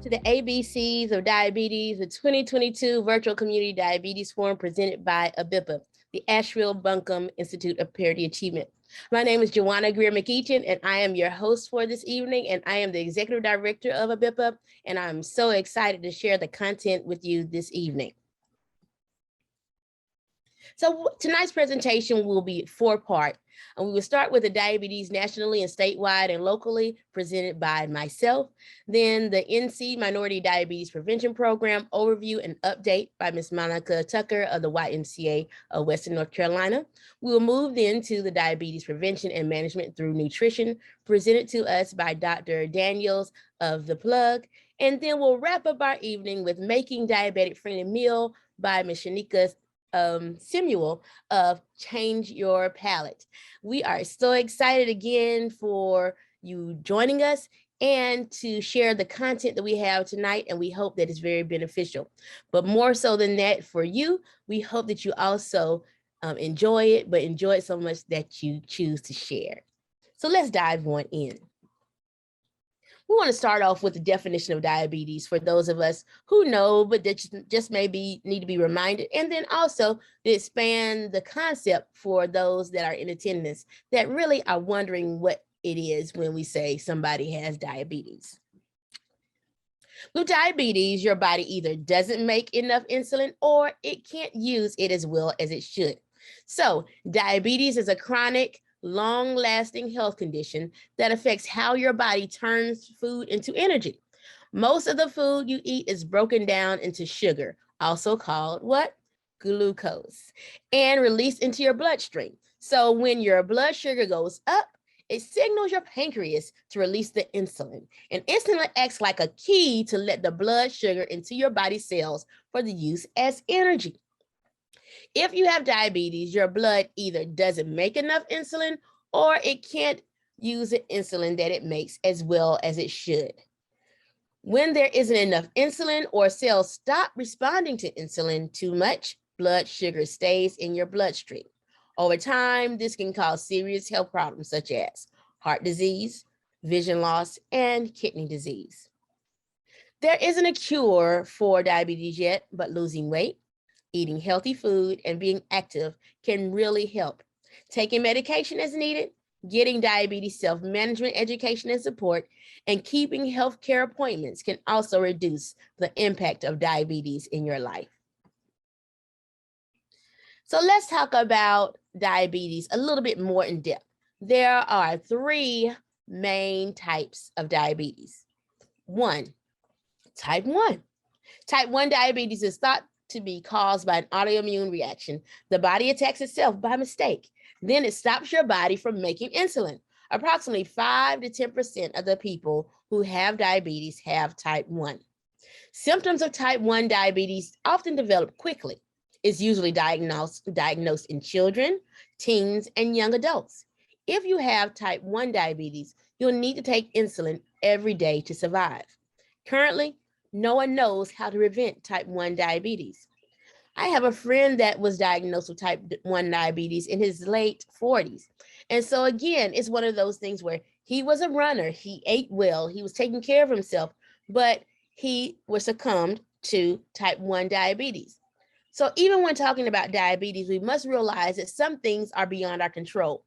to the ABCs of Diabetes, the 2022 Virtual Community Diabetes Forum presented by ABIPA, the Asheville Buncombe Institute of Parity Achievement. My name is Joanna Greer McEachin, and I am your host for this evening, and I am the Executive Director of ABIPA, and I'm so excited to share the content with you this evening. So tonight's presentation will be four-part, and we will start with the diabetes nationally and statewide and locally presented by myself. Then the NC Minority Diabetes Prevention Program overview and update by Ms. Monica Tucker of the YMCA of Western North Carolina. We will move then to the diabetes prevention and management through nutrition presented to us by Dr. Daniels of The Plug. And then we'll wrap up our evening with Making Diabetic Friendly Meal by Ms. Shanika Samuel of Change Your Palate. We are so excited again for you joining us and to share the content that we have tonight, and we hope that it's very beneficial. But more so than that, for you, we hope that you also enjoy it, but enjoy it so much that you choose to share. So let's dive on in. We want to start off with the definition of diabetes for those of us who know, but that just maybe need to be reminded, and then also to expand the concept for those that are in attendance that really are wondering what it is when we say somebody has diabetes. With diabetes, your body either doesn't make enough insulin or it can't use it as well as it should. So diabetes is a chronic, long-lasting health condition that affects how your body turns food into energy. Most of the food you eat is broken down into sugar, also called what? Glucose, and released into your bloodstream. So when your blood sugar goes up, it signals your pancreas to release the insulin. And insulin acts like a key to let the blood sugar into your body cells for the use as energy. If you have diabetes, your blood either doesn't make enough insulin or it can't use the insulin that it makes as well as it should. When there isn't enough insulin or cells stop responding to insulin too much, blood sugar stays in your bloodstream. Over time, this can cause serious health problems such as heart disease, vision loss, and kidney disease. There isn't a cure for diabetes yet, but losing weight, eating healthy food, and being active can really help. Taking medication as needed, getting diabetes self-management education and support, and keeping healthcare appointments can also reduce the impact of diabetes in your life. So let's talk about diabetes a little bit more in depth. There are three main types of diabetes. Type 1. Type 1 diabetes is thought to be caused by an autoimmune reaction. The body attacks itself by mistake. Then it stops your body from making insulin. Approximately 5 to 10% of the people who have diabetes have type 1. Symptoms of type 1 diabetes often develop quickly. It's usually diagnosed in children, teens, and young adults. If you have type 1 diabetes, you'll need to take insulin every day to survive. Currently, no one knows how to prevent type 1 diabetes. I have a friend that was diagnosed with type 1 diabetes in his late 40s. And so again, it's one of those things where he was a runner, he ate well, he was taking care of himself, but he was succumbed to type 1 diabetes. So even when talking about diabetes, we must realize that some things are beyond our control.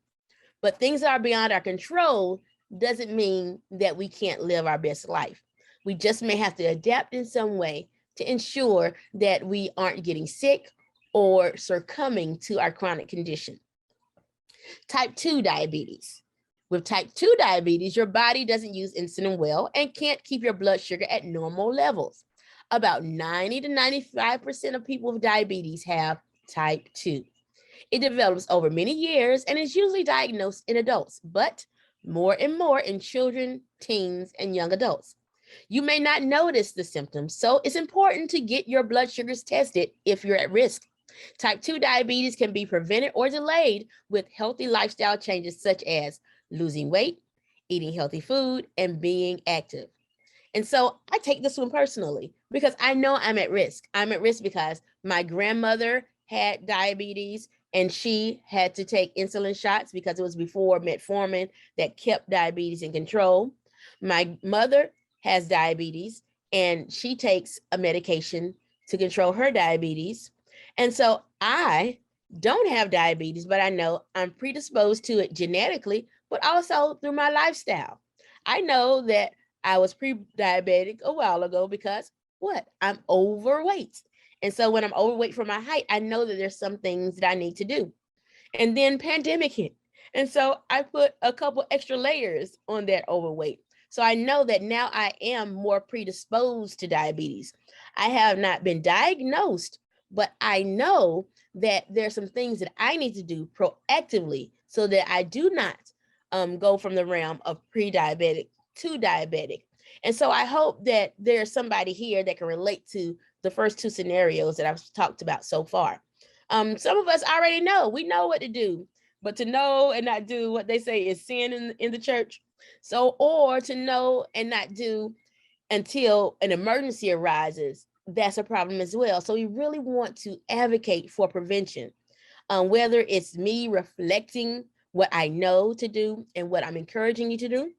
But things that are beyond our control doesn't mean that we can't live our best life. We just may have to adapt in some way to ensure that we aren't getting sick or succumbing to our chronic condition. Type 2 diabetes. With type 2 diabetes, your body doesn't use insulin well and can't keep your blood sugar at normal levels. About 90 to 95% of people with diabetes have type 2. It develops over many years and is usually diagnosed in adults, but more and more in children, teens, and young adults. You may not notice the symptoms, so it's important to get your blood sugars tested if you're at risk. Type 2 diabetes can be prevented or delayed with healthy lifestyle changes such as losing weight, eating healthy food, and being active. And so I take this one personally because I know I'm at risk. I'm at risk because my grandmother had diabetes and she had to take insulin shots because it was before metformin that kept diabetes in control. My mother has diabetes and she takes a medication to control her diabetes. And so I don't have diabetes, but I know I'm predisposed to it genetically, but also through my lifestyle. I know that I was pre-diabetic a while ago because what? I'm overweight. And so when I'm overweight for my height, I know that there's some things that I need to do. And then pandemic hit. And so I put a couple extra layers on that overweight. So I know that now I am more predisposed to diabetes. I have not been diagnosed, but I know that there's some things that I need to do proactively so that I do not go from the realm of pre-diabetic to diabetic. And so I hope that there's somebody here that can relate to the first two scenarios that I've talked about so far. Some of us already know, we know what to do, but to know and not do what they say is sin in the church. So, or to know and not do until an emergency arises, that's a problem as well. So we really want to advocate for prevention, whether it's me reflecting what I know to do and what I'm encouraging you to do,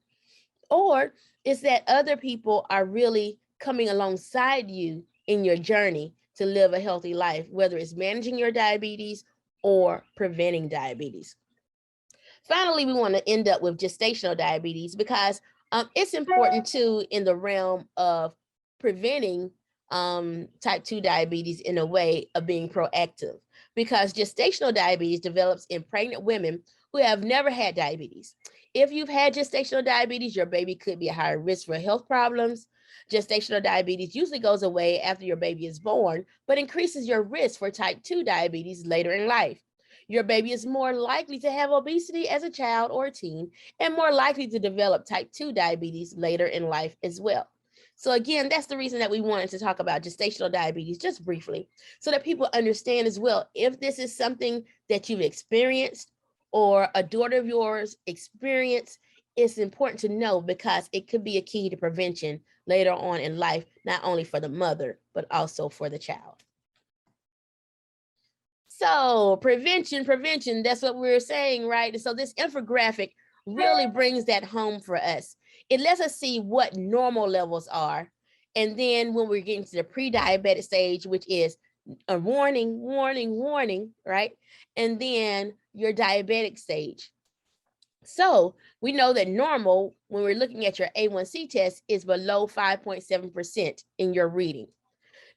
or it's that other people are really coming alongside you in your journey to live a healthy life, whether it's managing your diabetes or preventing diabetes. Finally, we want to end up with gestational diabetes because it's important too in the realm of preventing type 2 diabetes in a way of being proactive, because gestational diabetes develops in pregnant women who have never had diabetes. If you've had gestational diabetes, your baby could be at higher risk for health problems. Gestational diabetes usually goes away after your baby is born, but increases your risk for type 2 diabetes later in life. Your baby is more likely to have obesity as a child or a teen, and more likely to develop type 2 diabetes later in life as well. So again, that's the reason that we wanted to talk about gestational diabetes just briefly, so that people understand as well, if this is something that you've experienced or a daughter of yours experienced, it's important to know because it could be a key to prevention later on in life, not only for the mother, but also for the child. So prevention, that's what we're saying, right? And so this infographic really brings that home for us. It lets us see what normal levels are. And then when we're getting to the pre-diabetic stage, which is a warning, warning, warning, right? And then your diabetic stage. So we know that normal, when we're looking at your A1C test, is below 5.7% in your reading.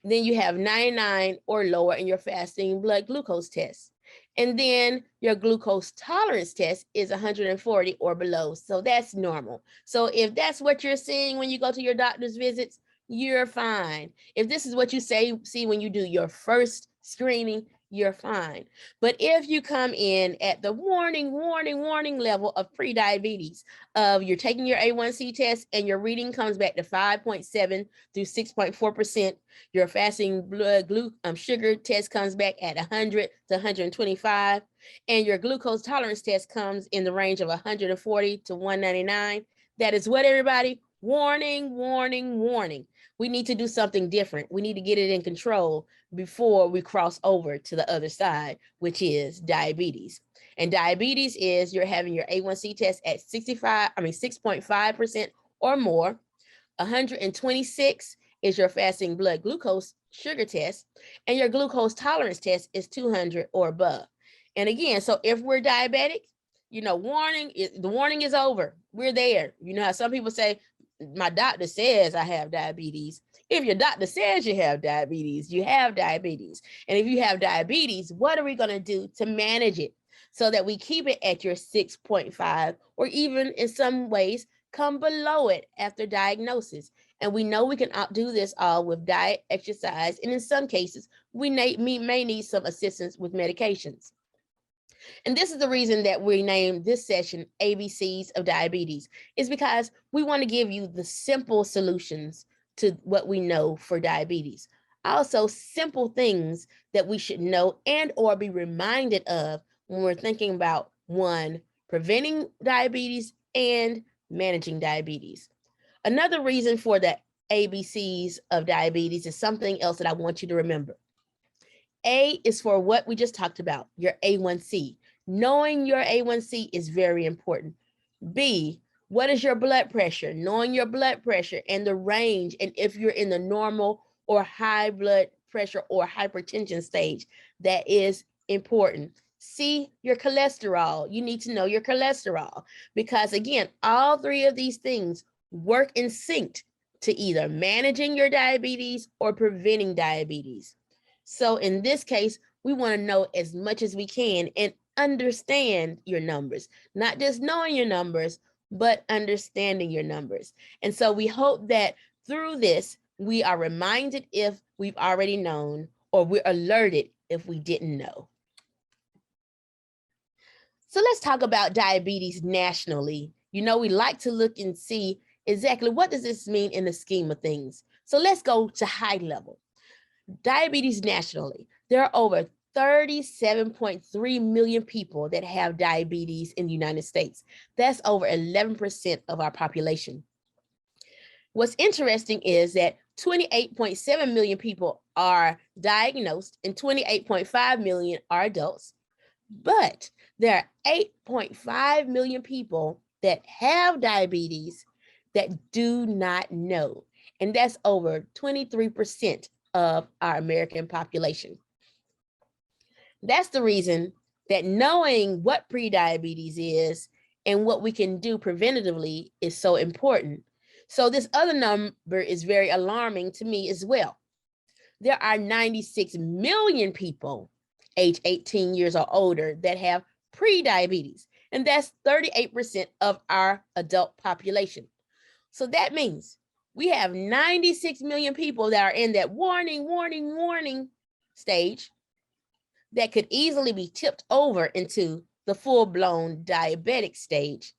Then you have 99 or lower in your fasting blood glucose test. And then your glucose tolerance test is 140 or below. So that's normal. So if that's what you're seeing when you go to your doctor's visits, you're fine. If this is what you see when you do your first screening, you're fine. But if you come in at the warning level of pre-diabetes, of you're taking your A1C test and your reading comes back to 5.7 through 6.4%, your fasting blood sugar test comes back at 100 to 125, and your glucose tolerance test comes in the range of 140 to 199. That is what, everybody? Warning, warning, warning. We need to do something different. We need to get it in control before we cross over to the other side, which is diabetes. And diabetes is you're having your A1C test at 6.5% or more. 126 is your fasting blood glucose sugar test, and your glucose tolerance test is 200 or above. And again, so if we're diabetic, warning, the warning is over. We're there. You know how some people say, my doctor says I have diabetes. If your doctor says you have diabetes, you have diabetes. And if you have diabetes, what are we going to do to manage it so that we keep it at your 6.5, or even in some ways come below it after diagnosis? And we know we can do this all with diet, exercise, and in some cases, we may need some assistance with medications. And this is the reason that we named this session ABCs of Diabetes, is because we want to give you the simple solutions to what we know for diabetes. Also, simple things that we should know and or be reminded of when we're thinking about, one, preventing diabetes and managing diabetes. Another reason for the ABCs of diabetes is something else that I want you to remember. A is for what we just talked about, your A1C. Knowing your A1C is very important. B, What is your blood pressure? Knowing your blood pressure and the range, and if you're in the normal or high blood pressure or hypertension stage, that is important. See your cholesterol. You need to know your cholesterol because, again, all three of these things work in sync to either managing your diabetes or preventing diabetes. So in this case, we want to know as much as we can and understand your numbers, not just knowing your numbers, but understanding your numbers. And so we hope that through this, we are reminded if we've already known, or we're alerted if we didn't know. So let's talk about diabetes nationally. You know, we like to look and see exactly what does this mean in the scheme of things. So let's go to high level. Diabetes nationally, there are over 37.3 million people that have diabetes in the United States. That's over 11% of our population. What's interesting is that 28.7 million people are diagnosed and 28.5 million are adults. But there are 8.5 million people that have diabetes that do not know. And that's over 23% of our American population. That's the reason that knowing what prediabetes is and what we can do preventatively is so important. So this other number is very alarming to me as well. There are 96 million people age 18 years or older that have prediabetes, and that's 38% of our adult population. So that means we have 96 million people that are in that warning stage that could easily be tipped over into the full-blown diabetic stage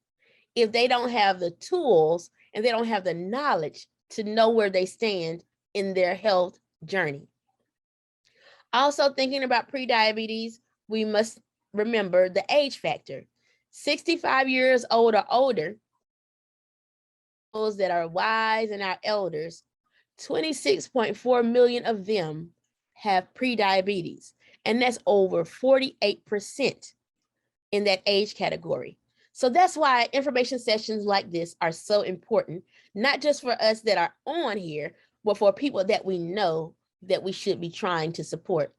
if they don't have the tools and they don't have the knowledge to know where they stand in their health journey. Also, thinking about prediabetes, we must remember the age factor. 65 years old or older, those that are wise and our elders, 26.4 million of them have prediabetes, and that's over 48% in that age category. So that's why information sessions like this are so important, not just for us that are on here, but for people that we know that we should be trying to support.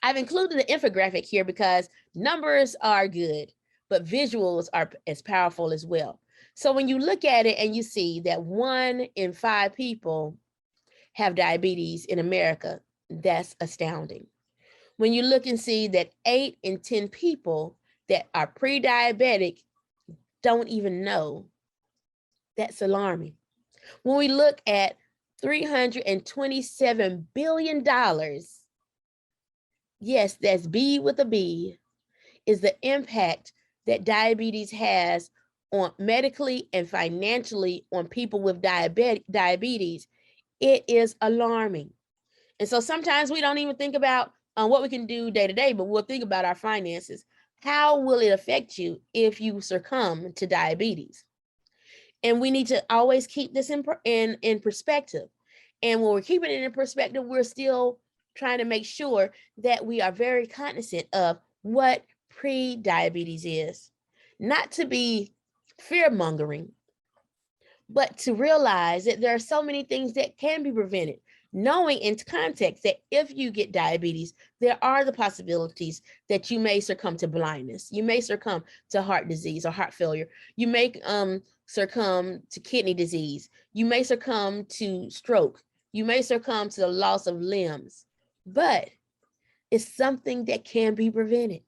I've included the infographic here because numbers are good, but visuals are as powerful as well. So when you look at it and you see that 1 in 5 people have diabetes in America, that's astounding. When you look and see that 8 in 10 people that are pre-diabetic don't even know, that's alarming. When we look at $327 billion, yes, that's B with a B, is the impact that diabetes has on medically and financially on people with diabetes, it is alarming. And so sometimes we don't even think about what we can do day to day, but we'll think about our finances. How will it affect you if you succumb to diabetes? And we need to always keep this in perspective. And when we're keeping it in perspective, we're still trying to make sure that we are very cognizant of what pre-diabetes is. Not to be fear-mongering, but to realize that there are so many things that can be prevented. Knowing in context that if you get diabetes, there are the possibilities that you may succumb to blindness. You may succumb to heart disease or heart failure. You may succumb to kidney disease. You may succumb to stroke. You may succumb to the loss of limbs, but it's something that can be prevented.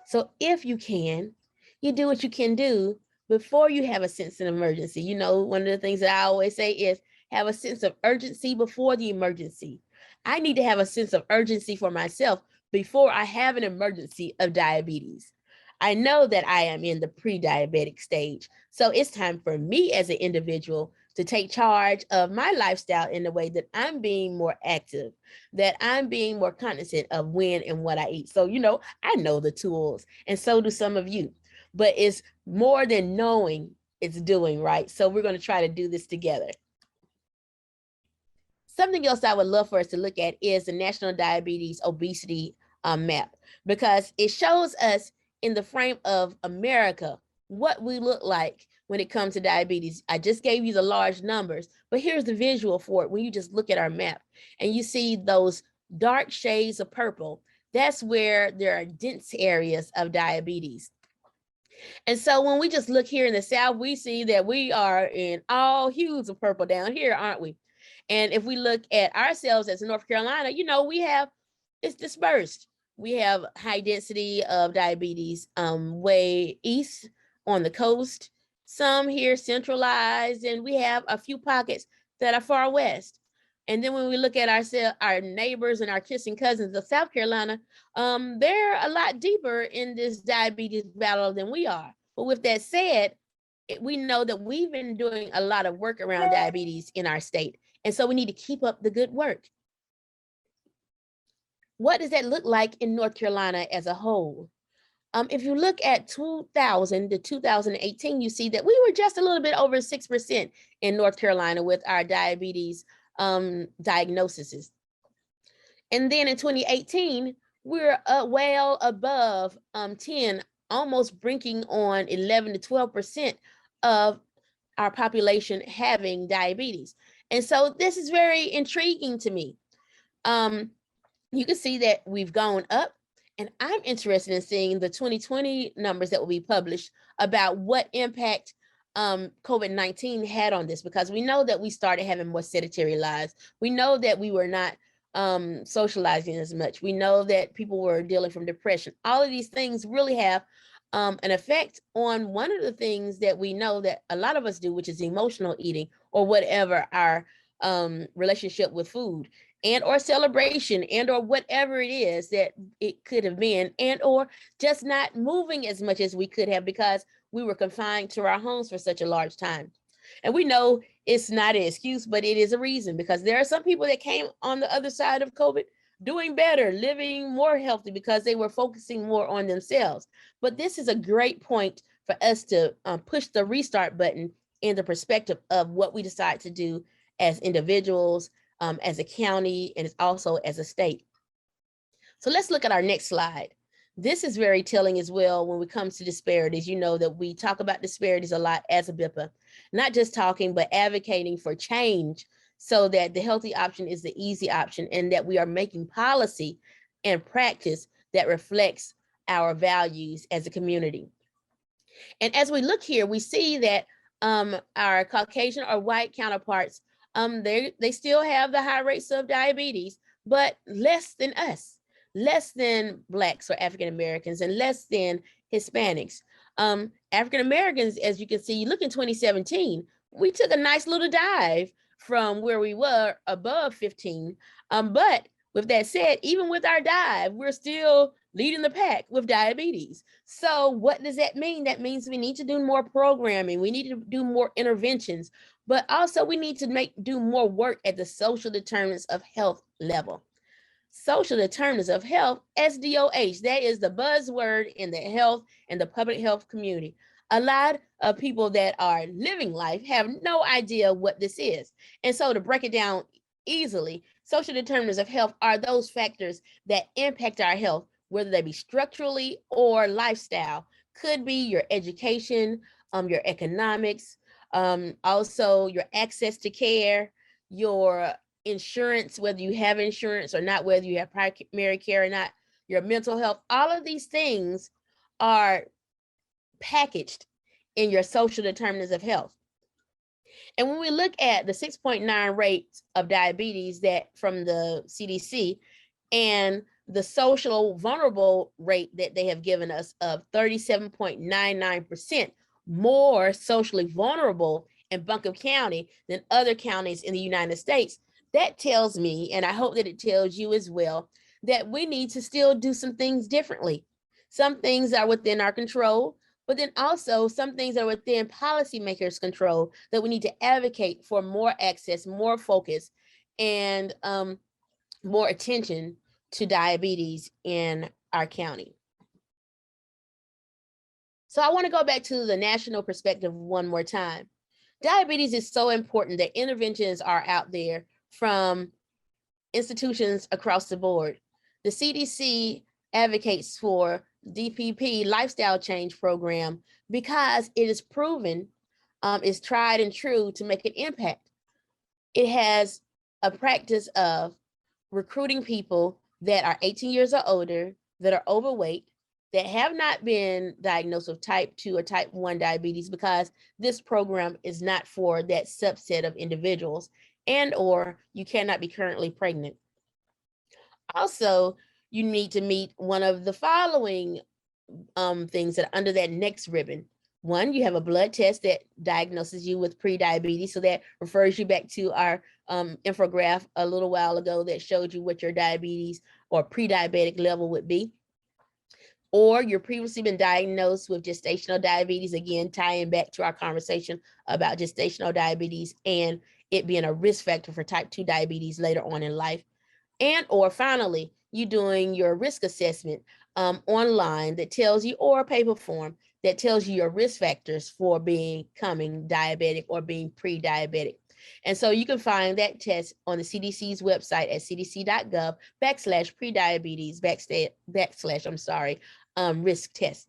So if you can, you do what you can do before you have a sense of emergency. You know, one of the things that I always say is have a sense of urgency before the emergency. I need to have a sense of urgency for myself before I have an emergency of diabetes. I know that I am in the pre-diabetic stage. So it's time for me as an individual to take charge of my lifestyle in the way that I'm being more active, that I'm being more cognizant of when and what I eat. So, you know, I know the tools, and so do some of you, but it's more than knowing, it's doing, right? So we're going to try to do this together. Something else I would love for us to look at is the National Diabetes Obesity Map, because it shows us in the frame of America what we look like when it comes to diabetes. I just gave you the large numbers, but here's the visual for it. When you just look at our map and you see those dark shades of purple, that's where there are dense areas of diabetes. And so when we just look here in the South, we see that we are in all hues of purple down here, aren't we? And if we look at ourselves as North Carolina, we have, it's dispersed. We have high density of diabetes way east on the coast, some here centralized, and we have a few pockets that are far west. And then when we look at our neighbors and our kissing cousins of South Carolina, they're a lot deeper in this diabetes battle than we are. But with that said, we know that we've been doing a lot of work around diabetes in our state. And so we need to keep up the good work. What does that look like in North Carolina as a whole? If you look at 2000 to 2018, you see that we were just a little bit over 6% in North Carolina with our diabetes diagnoses. And then in 2018, we're well above 10, almost brinking on 11 to 12% of our population having diabetes. And so this is very intriguing to me. You can see that we've gone up, and I'm interested in seeing the 2020 numbers that will be published about what impact COVID-19 had on this, because we know that we started having more sedentary lives. We know that we were not socializing as much. We know that people were dealing from depression. All of these things really have an effect on one of the things that we know that a lot of us do, which is emotional eating, or whatever our relationship with food and or celebration and or whatever it is that it could have been, and or just not moving as much as we could have because we were confined to our homes for such a large time. And we know it's not an excuse, but it is a reason, because there are some people that came on the other side of COVID doing better, living more healthy because they were focusing more on themselves. But this is a great point for us to push the restart button in the perspective of what we decide to do as individuals, as a county, and also as a state. So let's look at our next slide. This is very telling as well when it comes to disparities. You know that we talk about disparities a lot as a BIPA, not just talking, but advocating for change so that the healthy option is the easy option, and that we are making policy and practice that reflects our values as a community. And as we look here, we see that our Caucasian or white counterparts, they still have the high rates of diabetes, but less than us, less than Blacks or African Americans, and less than Hispanics. African Americans, as you can see, you look in 2017, we took a nice little dive from where we were above 15. But with that said, even with our dive, we're still leading the pack with diabetes. So what does that mean? That means we need to do more programming. We need to do more interventions, but also we need to do more work at the social determinants of health level. Social determinants of health, SDOH, that is the buzzword in the health and the public health community. A lot of people that are living life have no idea what this is. And so to break it down easily, social determinants of health are those factors that impact our health, whether they be structurally or lifestyle. Could be your education, your economics, also your access to care, your insurance, whether you have insurance or not, whether you have primary care or not, your mental health. All of these things are packaged in your social determinants of health. And when we look at the 6.9 rates of diabetes that from the CDC and the social vulnerable rate that they have given us of 37.99%, more socially vulnerable in Buncombe County than other counties in the United States, that tells me, and I hope that it tells you as well, that we need to still do some things differently. Some things are within our control, but then also some things are within policymakers' control that we need to advocate for more access, more focus, and more attention to diabetes in our county. So I want to go back to the national perspective one more time. Diabetes is so important that interventions are out there from institutions across the board. The CDC advocates for DPP lifestyle change program because it is proven, is tried and true to make an impact. It has a practice of recruiting people that are 18 years or older, that are overweight, that have not been diagnosed with type 2 or type 1 diabetes, because this program is not for that subset of individuals, and or you cannot be currently pregnant. Also, you need to meet one of the following things that are under that next ribbon. One, you have a blood test that diagnoses you with prediabetes. So that refers you back to our infographic a little while ago that showed you what your diabetes or pre-diabetic level would be. Or you're previously been diagnosed with gestational diabetes, again, tying back to our conversation about gestational diabetes and it being a risk factor for type 2 diabetes later on in life. And or finally, you doing your risk assessment online that tells you, or a paper form that tells you your risk factors for becoming diabetic or being pre-diabetic. And so you can find that test on the CDC's website at cdc.gov/prediabetes risk test.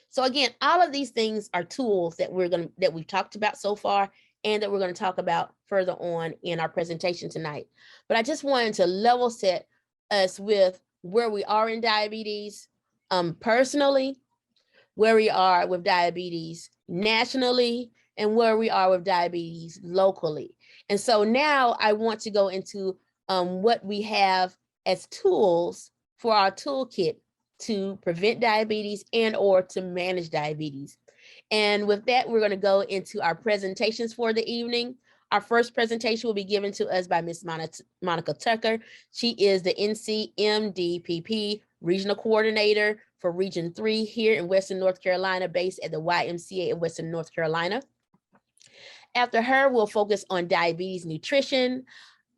So again, all of these things are tools that we've talked about so far and that we're going to talk about further on in our presentation tonight. But I just wanted to level set us with where we are in diabetes personally, where we are with diabetes nationally, and where we are with diabetes locally. And so now I want to go into what we have as tools for our toolkit to prevent diabetes and or to manage diabetes. And with that, we're going to go into our presentations for the evening. Our first presentation will be given to us by Ms. Monica Tucker. She is the NCMDPP Regional Coordinator for Region 3 here in Western North Carolina, based at the YMCA in Western North Carolina. After her, we'll focus on diabetes nutrition,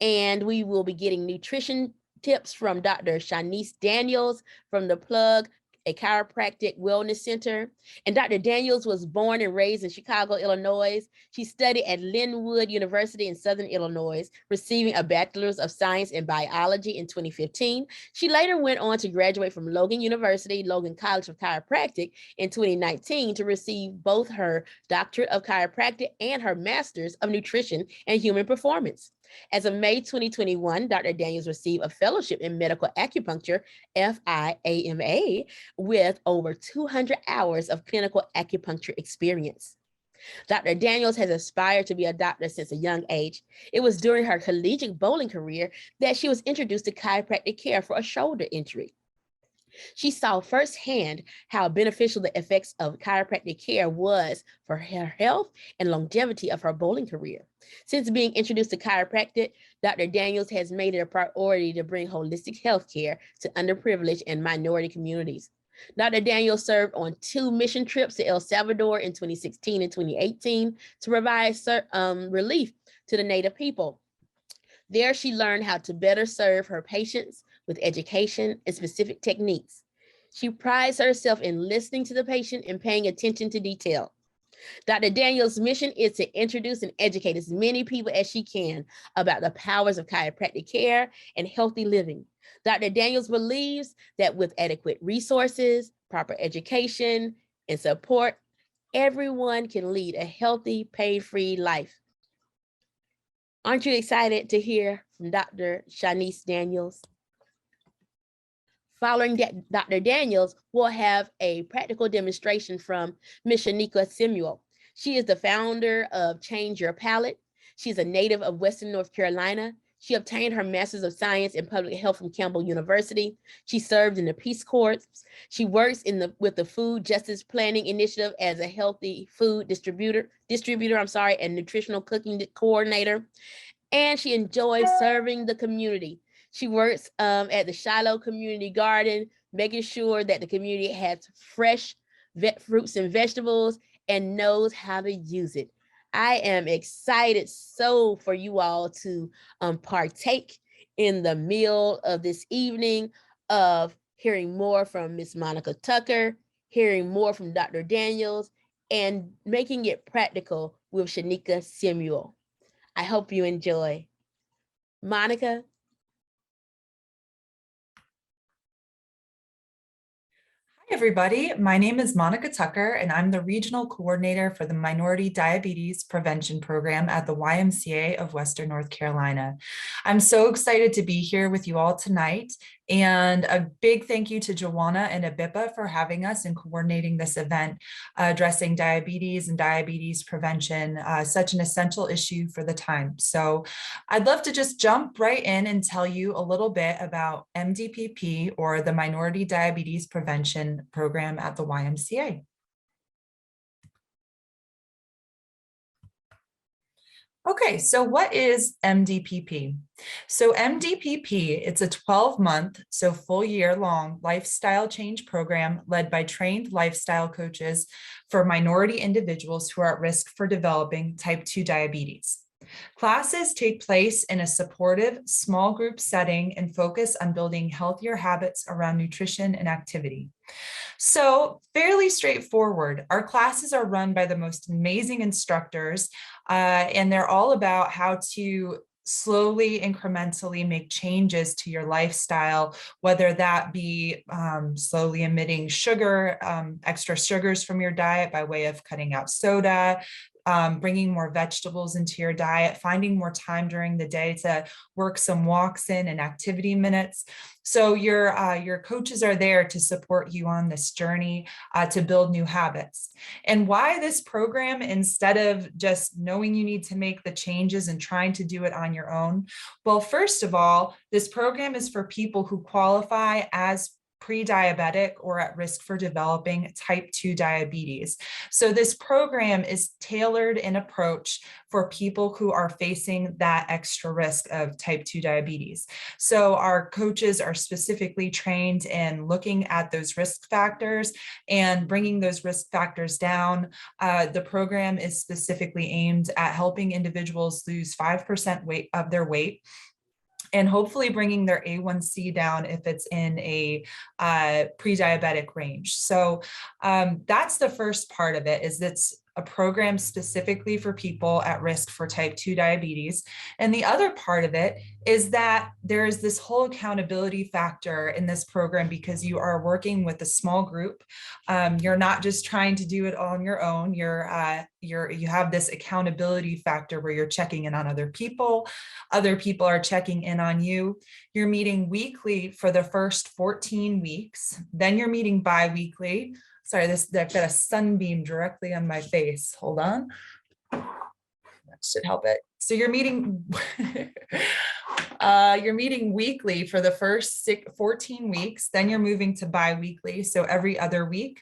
and we will be getting nutrition tips from Dr. Shanice Daniels from The Plug, a chiropractic wellness center. And Dr. Daniels was born and raised in Chicago, Illinois. She studied at Linwood University in Southern Illinois, receiving a bachelor's of science in biology in 2015. She later went on to graduate from Logan University, Logan College of Chiropractic in 2019 to receive both her doctorate of chiropractic and her master's of nutrition and human performance. As of May 2021, Dr. Daniels received a fellowship in medical acupuncture, FIAMA, with over 200 hours of clinical acupuncture experience. Dr. Daniels has aspired to be a doctor since a young age. It was during her collegiate bowling career that she was introduced to chiropractic care for a shoulder injury. She saw firsthand how beneficial the effects of chiropractic care was for her health and longevity of her bowling career. Since being introduced to chiropractic, Dr. Daniels has made it a priority to bring holistic health care to underprivileged and minority communities. Dr. Daniels served on 2 mission trips to El Salvador in 2016 and 2018 to provide relief to the Native people. There, she learned how to better serve her patients with education and specific techniques. She prides herself in listening to the patient and paying attention to detail. Dr. Daniels' mission is to introduce and educate as many people as she can about the powers of chiropractic care and healthy living. Dr. Daniels believes that with adequate resources, proper education, and support, everyone can lead a healthy, pain-free life. Aren't you excited to hear from Dr. Shanice Daniels? Following Dr. Daniels, we'll have a practical demonstration from Ms. Shanika Samuel. She is the founder of Change Your Palate. She's a native of Western North Carolina. She obtained her Master's of Science in Public Health from Campbell University. She served in the Peace Corps. She works with the Food Justice Planning Initiative as a healthy food distributor, and nutritional cooking coordinator. And she enjoys serving the community. She works at the Shiloh Community Garden, making sure that the community has fresh fruits and vegetables and knows how to use it. I am excited so for you all to partake in the meal of this evening of hearing more from Ms. Monica Tucker, hearing more from Dr. Daniels, and making it practical with Shanika Samuel. I hope you enjoy. Monica? Everybody, my name is Monica Tucker, and I'm the Regional Coordinator for the Minority Diabetes Prevention Program at the YMCA of Western North Carolina. I'm so excited to be here with you all tonight, and a big thank you to Joanna and ABIPA for having us and coordinating this event addressing diabetes and diabetes prevention, such an essential issue for the time. So I'd love to just jump right in and tell you a little bit about MDPP, or the Minority Diabetes Prevention Program at the YMCA. Okay, so what is MDPP? So MDPP, it's a 12-month, so full year long lifestyle change program led by trained lifestyle coaches for minority individuals who are at risk for developing type 2 diabetes. Classes take place in a supportive, small group setting and focus on building healthier habits around nutrition and activity. So fairly straightforward. Our classes are run by the most amazing instructors, and they're all about how to slowly, incrementally make changes to your lifestyle, whether that be slowly omitting sugar, extra sugars from your diet by way of cutting out soda, bringing more vegetables into your diet, finding more time during the day to work some walks in and activity minutes. So your coaches are there to support you on this journey to build new habits. And why this program, instead of just knowing you need to make the changes and trying to do it on your own? Well, first of all, this program is for people who qualify as pre-diabetic or at risk for developing type 2 diabetes. So this program is tailored in approach for people who are facing that extra risk of type 2 diabetes. So our coaches are specifically trained in looking at those risk factors and bringing those risk factors down. The program is specifically aimed at helping individuals lose 5% weight of their weight, and hopefully bringing their A1C down if it's in a pre-diabetic range. So that's the first part of it, is it's a program specifically for people at risk for type 2 diabetes. And the other part of it is that there is this whole accountability factor in this program because you are working with a small group. You're not just trying to do it on your own. You have this accountability factor where you're checking in on other people are checking in on you. You're meeting weekly for the first 14 weeks, then you're meeting bi-weekly. Sorry, I've got a sunbeam directly on my face. Hold on. That should help it. So you're meeting weekly for the first 14 weeks, then you're moving to bi-weekly, so every other week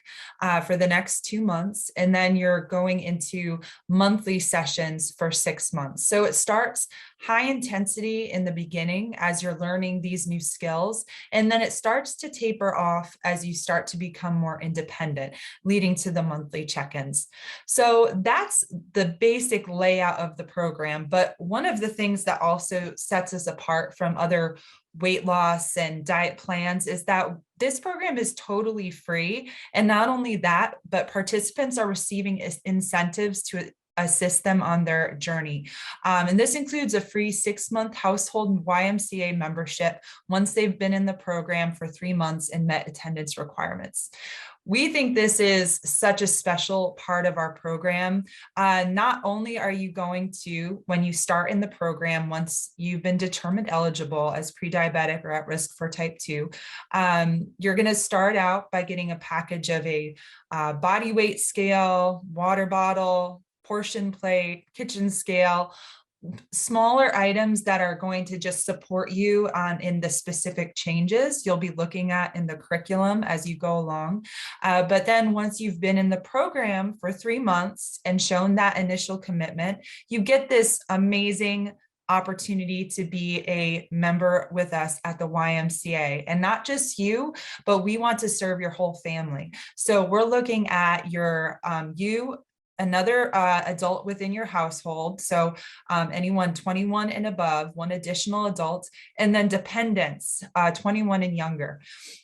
for the next 2 months, and then you're going into monthly sessions for 6 months. So it starts high intensity in the beginning as you're learning these new skills, and then it starts to taper off as you start to become more independent, leading to the monthly check-ins. So that's the basic layout of the program. But one of the things that also sets us apart from other weight loss and diet plans is that this program is totally free. And not only that, but participants are receiving incentives to assist them on their journey. And this includes a free 6-month household YMCA membership once they've been in the program for 3 months and met attendance requirements. We think this is such a special part of our program. Not only are you going to, when you start in the program, once you've been determined eligible as pre-diabetic or at risk for type 2, you're going to start out by getting a package of a body weight scale, water bottle, portion plate, kitchen scale, smaller items that are going to just support you in the specific changes you'll be looking at in the curriculum as you go along. But then once you've been in the program for 3 months and shown that initial commitment, you get this amazing opportunity to be a member with us at the YMCA. And not just you, but we want to serve your whole family. So we're looking at you, another adult within your household, so anyone 21 and above, one additional adult, and then dependents, 21 and younger,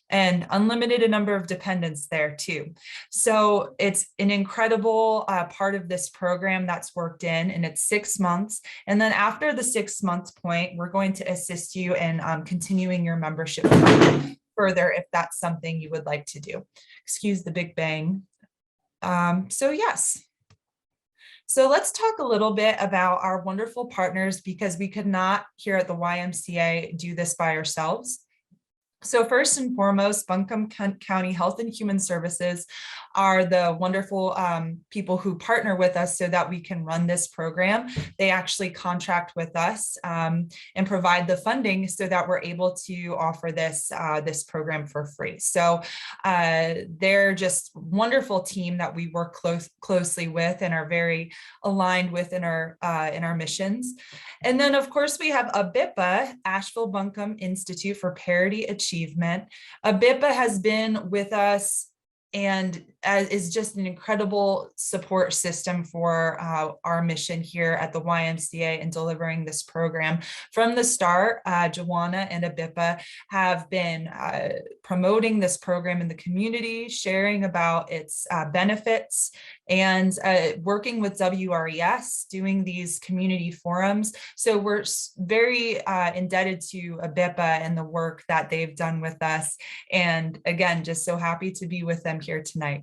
and unlimited number of dependents there too. So it's an incredible part of this program that's worked in, and it's 6 months. And then after the 6 month point, we're going to assist you in continuing your membership further if that's something you would like to do. Excuse the big bang. So yes. So let's talk a little bit about our wonderful partners, because we could not here at the YMCA do this by ourselves. So first and foremost, Buncombe County Health and Human Services are the wonderful people who partner with us so that we can run this program. They actually contract with us and provide the funding so that we're able to offer this, this program for free. So they're just a wonderful team that we work closely with and are very aligned with in our missions. And then of course we have ABIPA, Asheville Buncombe Institute for Parity Achievement. ABIPA has been with us and is just an incredible support system for our mission here at the YMCA in delivering this program. From the start, Joanna and ABIPA have been promoting this program in the community, sharing about its benefits, and working with WRES, doing these community forums. So we're very indebted to ABIPA and the work that they've done with us. And again, just so happy to be with them here tonight.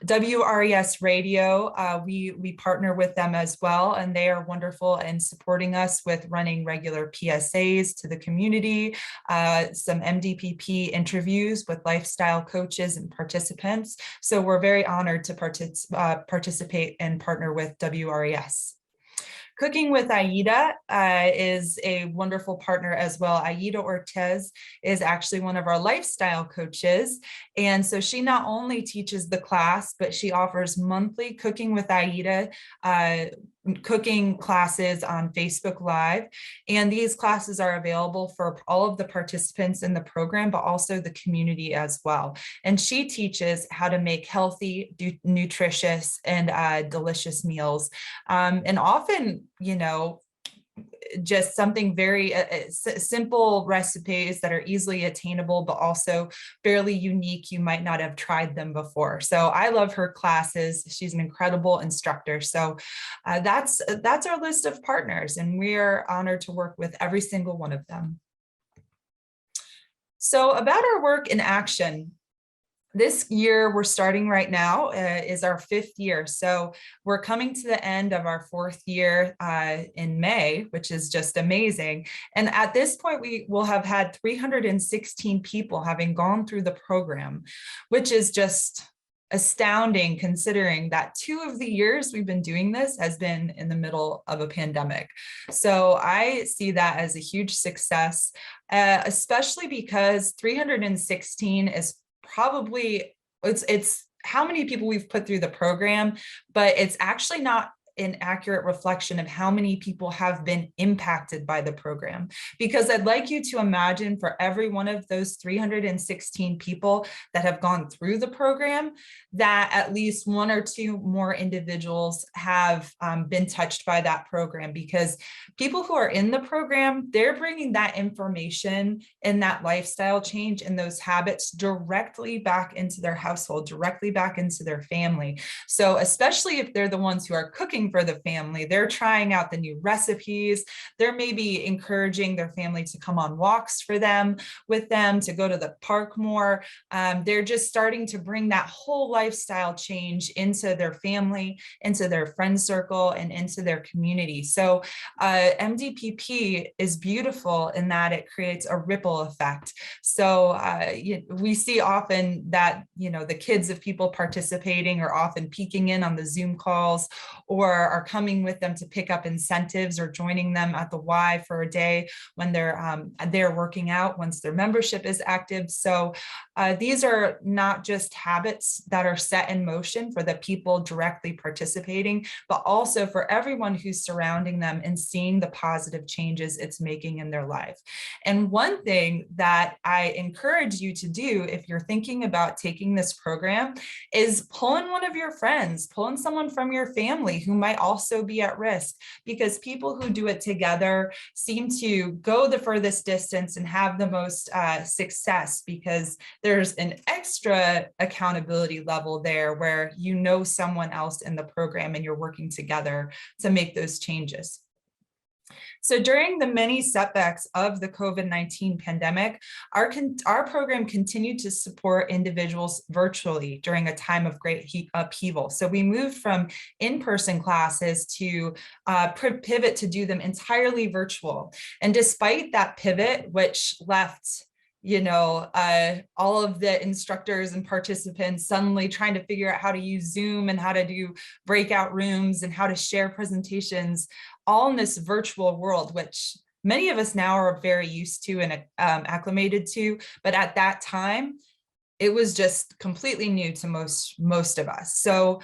WRES Radio, we partner with them as well, and they are wonderful in supporting us with running regular PSAs to the community, some MDPP interviews with lifestyle coaches and participants. So we're very honored to participate and partner with WRES. Cooking with Aida is a wonderful partner as well. Aida Ortiz is actually one of our lifestyle coaches. And so she not only teaches the class, but she offers monthly Cooking with Aida cooking classes on Facebook Live. And these classes are available for all of the participants in the program, but also the community as well. And she teaches how to make healthy, nutritious, and delicious meals. And often, you know, just something very simple recipes that are easily attainable, but also fairly unique. You might not have tried them before. So I love her classes. She's an incredible instructor. So that's our list of partners, and we are honored to work with every single one of them. So about our work in action. This year we're starting right now is our 5th year. So we're coming to the end of our 4th year in May, which is just amazing. And at this point, we will have had 316 people having gone through the program, which is just astounding considering that 2 of the years we've been doing this has been in the middle of a pandemic. So I see that as a huge success, especially because 316 is probably, it's how many people we've put through the program, but it's actually not an accurate reflection of how many people have been impacted by the program. Because I'd like you to imagine for every one of those 316 people that have gone through the program, that at least 1 or 2 more individuals have been touched by that program. Because people who are in the program, they're bringing that information and that lifestyle change and those habits directly back into their household, directly back into their family. So especially if they're the ones who are cooking for the family, they're trying out the new recipes. They're maybe encouraging their family to come on walks with them, to go to the park more. They're just starting to bring that whole lifestyle change into their family, into their friend circle, and into their community. So MDPP is beautiful in that it creates a ripple effect. So we see often that, you know, the kids of people participating are often peeking in on the Zoom calls, or are coming with them to pick up incentives, or joining them at the Y for a day when they're working out once their membership is active. So these are not just habits that are set in motion for the people directly participating, but also for everyone who's surrounding them and seeing the positive changes it's making in their life. And one thing that I encourage you to do if you're thinking about taking this program is pull in one of your friends, pull in someone from your family who might also be at risk, because people who do it together seem to go the furthest distance and have the most success, because there's an extra accountability level there where you know someone else in the program and you're working together to make those changes. So during the many setbacks of the COVID-19 pandemic, our program continued to support individuals virtually during a time of great upheaval. So we moved from in-person classes to pivot to do them entirely virtual. And despite that pivot, which left all of the instructors and participants suddenly trying to figure out how to use Zoom and how to do breakout rooms and how to share presentations, all in this virtual world, which many of us now are very used to and acclimated to. But at that time, it was just completely new to most of us. So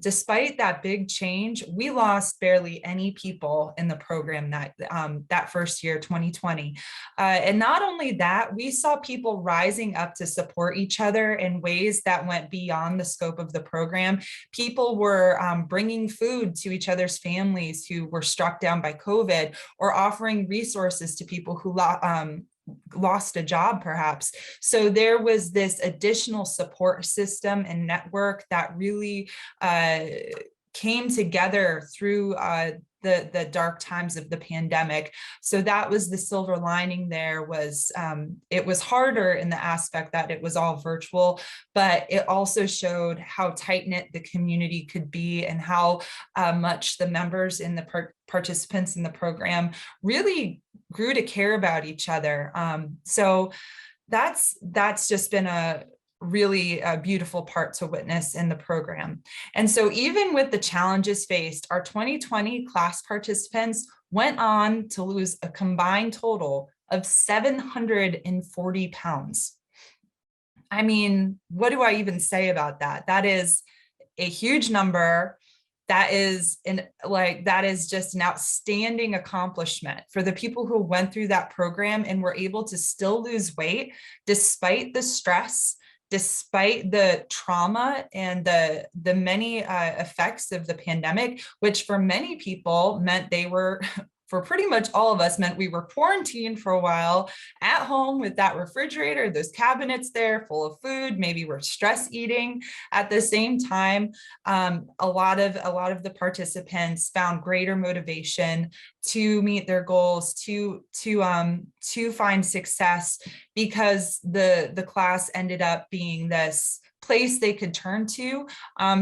despite that big change, we lost barely any people in the program that first year, 2020. And not only that, we saw people rising up to support each other in ways that went beyond the scope of the program. People were bringing food to each other's families who were struck down by COVID, or offering resources to people who lost a job perhaps. So there was this additional support system and network that really came together through the dark times of the pandemic. So that was the silver lining. There was it was harder in the aspect that it was all virtual, but it also showed how tight-knit the community could be and how much the members in the participants in the program really grew to care about each other. So that's just been a really beautiful part to witness in the program. And so even with the challenges faced, our 2020 class participants went on to lose a combined total of 740 pounds. I mean, what do I even say about that? That is a huge number. That is just an outstanding accomplishment for the people who went through that program and were able to still lose weight despite the stress, despite the trauma and the many effects of the pandemic, which for many people meant they were, for pretty much all of us, meant we were quarantined for a while at home with that refrigerator, those cabinets there full of food. Maybe we're stress eating at the same time. A lot of the participants found greater motivation to meet their goals, to find success, because the class ended up being this place they could turn to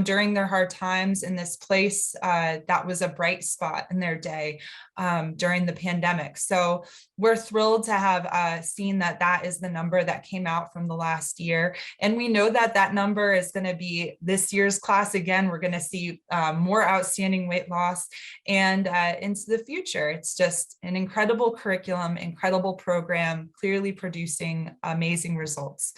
during their hard times, in this place that was a bright spot in their day during the pandemic. So we're thrilled to have seen that is the number that came out from the last year. And we know that number is going to be this year's class. Again, we're going to see more outstanding weight loss and into the future. It's just an incredible curriculum, incredible program, clearly producing amazing results.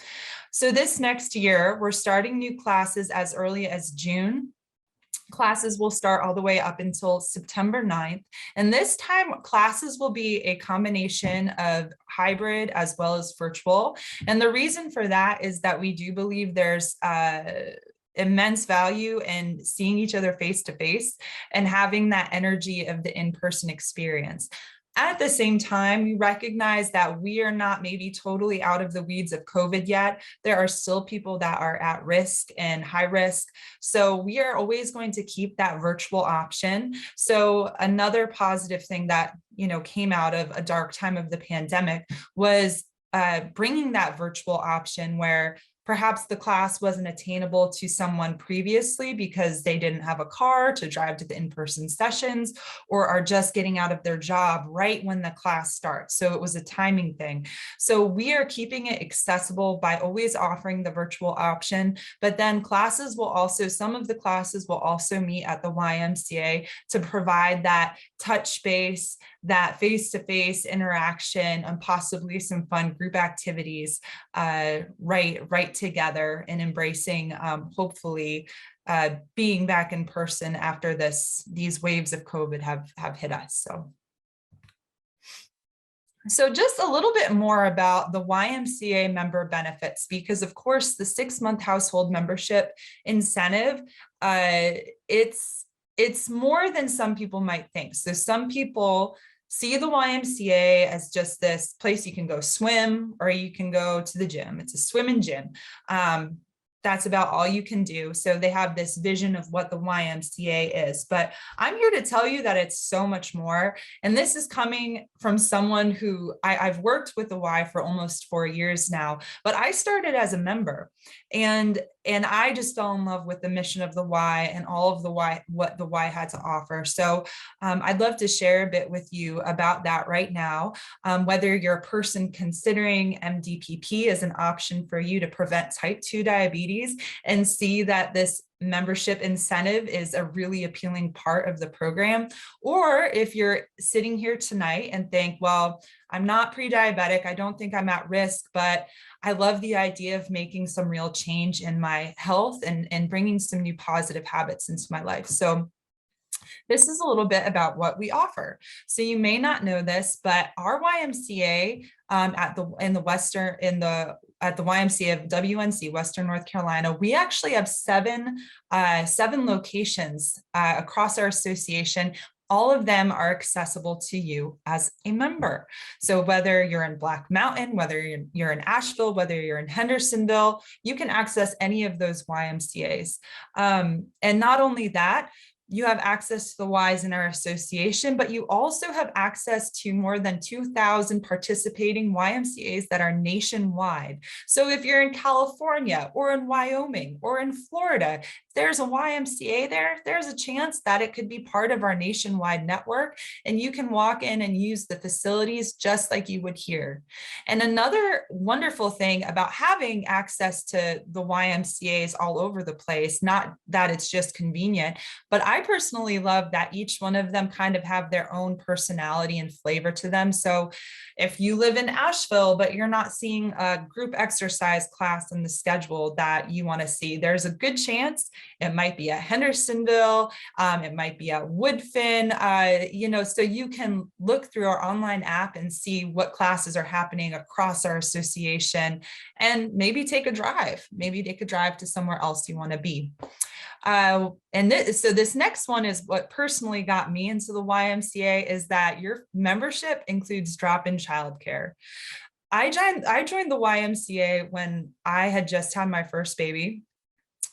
So this next year, we're starting new classes as early as June. Classes will start all the way up until September 9th. And this time classes will be a combination of hybrid as well as virtual. And the reason for that is that we do believe there's immense value in seeing each other face to face and having that energy of the in-person experience. At the same time, we recognize that we are not maybe totally out of the weeds of COVID yet. There are still people that are at risk and high risk. So we are always going to keep that virtual option. So another positive thing that came out of a dark time of the pandemic was bringing that virtual option where perhaps the class wasn't attainable to someone previously because they didn't have a car to drive to the in-person sessions, or are just getting out of their job right when the class starts. So it was a timing thing. So we are keeping it accessible by always offering the virtual option, but then some of the classes will also meet at the YMCA to provide that touch base, that face-to-face interaction, and possibly some fun group activities right together, and embracing hopefully being back in person after these waves of COVID have hit us. So just a little bit more about the YMCA member benefits, because of course the 6-month household membership incentive, it's more than some people might think. So some people see the YMCA as just this place you can go swim, or you can go to the gym. It's a swim and gym. that's about all you can do. So they have this vision of what the YMCA is, but I'm here to tell you that it's so much more. And this is coming from someone who I've worked with the Y for almost 4 years now, but I started as a member, and I just fell in love with the mission of the Y and all of the Y, what the Y had to offer. So I'd love to share a bit with you about that right now. Whether you're a person considering MDPP as an option for you to prevent type 2 diabetes and see that this membership incentive is a really appealing part of the program, or if you're sitting here tonight and think, well, I'm not pre-diabetic, I don't think I'm at risk, but I love the idea of making some real change in my health and bringing some new positive habits into my life. So this is a little bit about what we offer. So you may not know this, but our YMCA at the YMCA of WNC, Western North Carolina, we actually have seven locations across our association. All of them are accessible to you as a member. So whether you're in Black Mountain, whether you're in Asheville, whether you're in Hendersonville, you can access any of those YMCAs. And not only that, you have access to the Ys in our association, but you also have access to more than 2,000 participating YMCAs that are nationwide. So if you're in California or in Wyoming or in Florida, if there's a YMCA there, there's a chance that it could be part of our nationwide network, and you can walk in and use the facilities just like you would here. And another wonderful thing about having access to the YMCAs all over the place, not that it's just convenient, but I personally love that each one of them kind of have their own personality and flavor to them. So if you live in Asheville, but you're not seeing a group exercise class in the schedule that you want to see, there's a good chance it might be at Hendersonville, it might be at Woodfin, so you can look through our online app and see what classes are happening across our association, and maybe take a drive to somewhere else you want to be. So this next one is what personally got me into the YMCA, is that your membership includes drop-in childcare. I joined the YMCA when I had just had my first baby.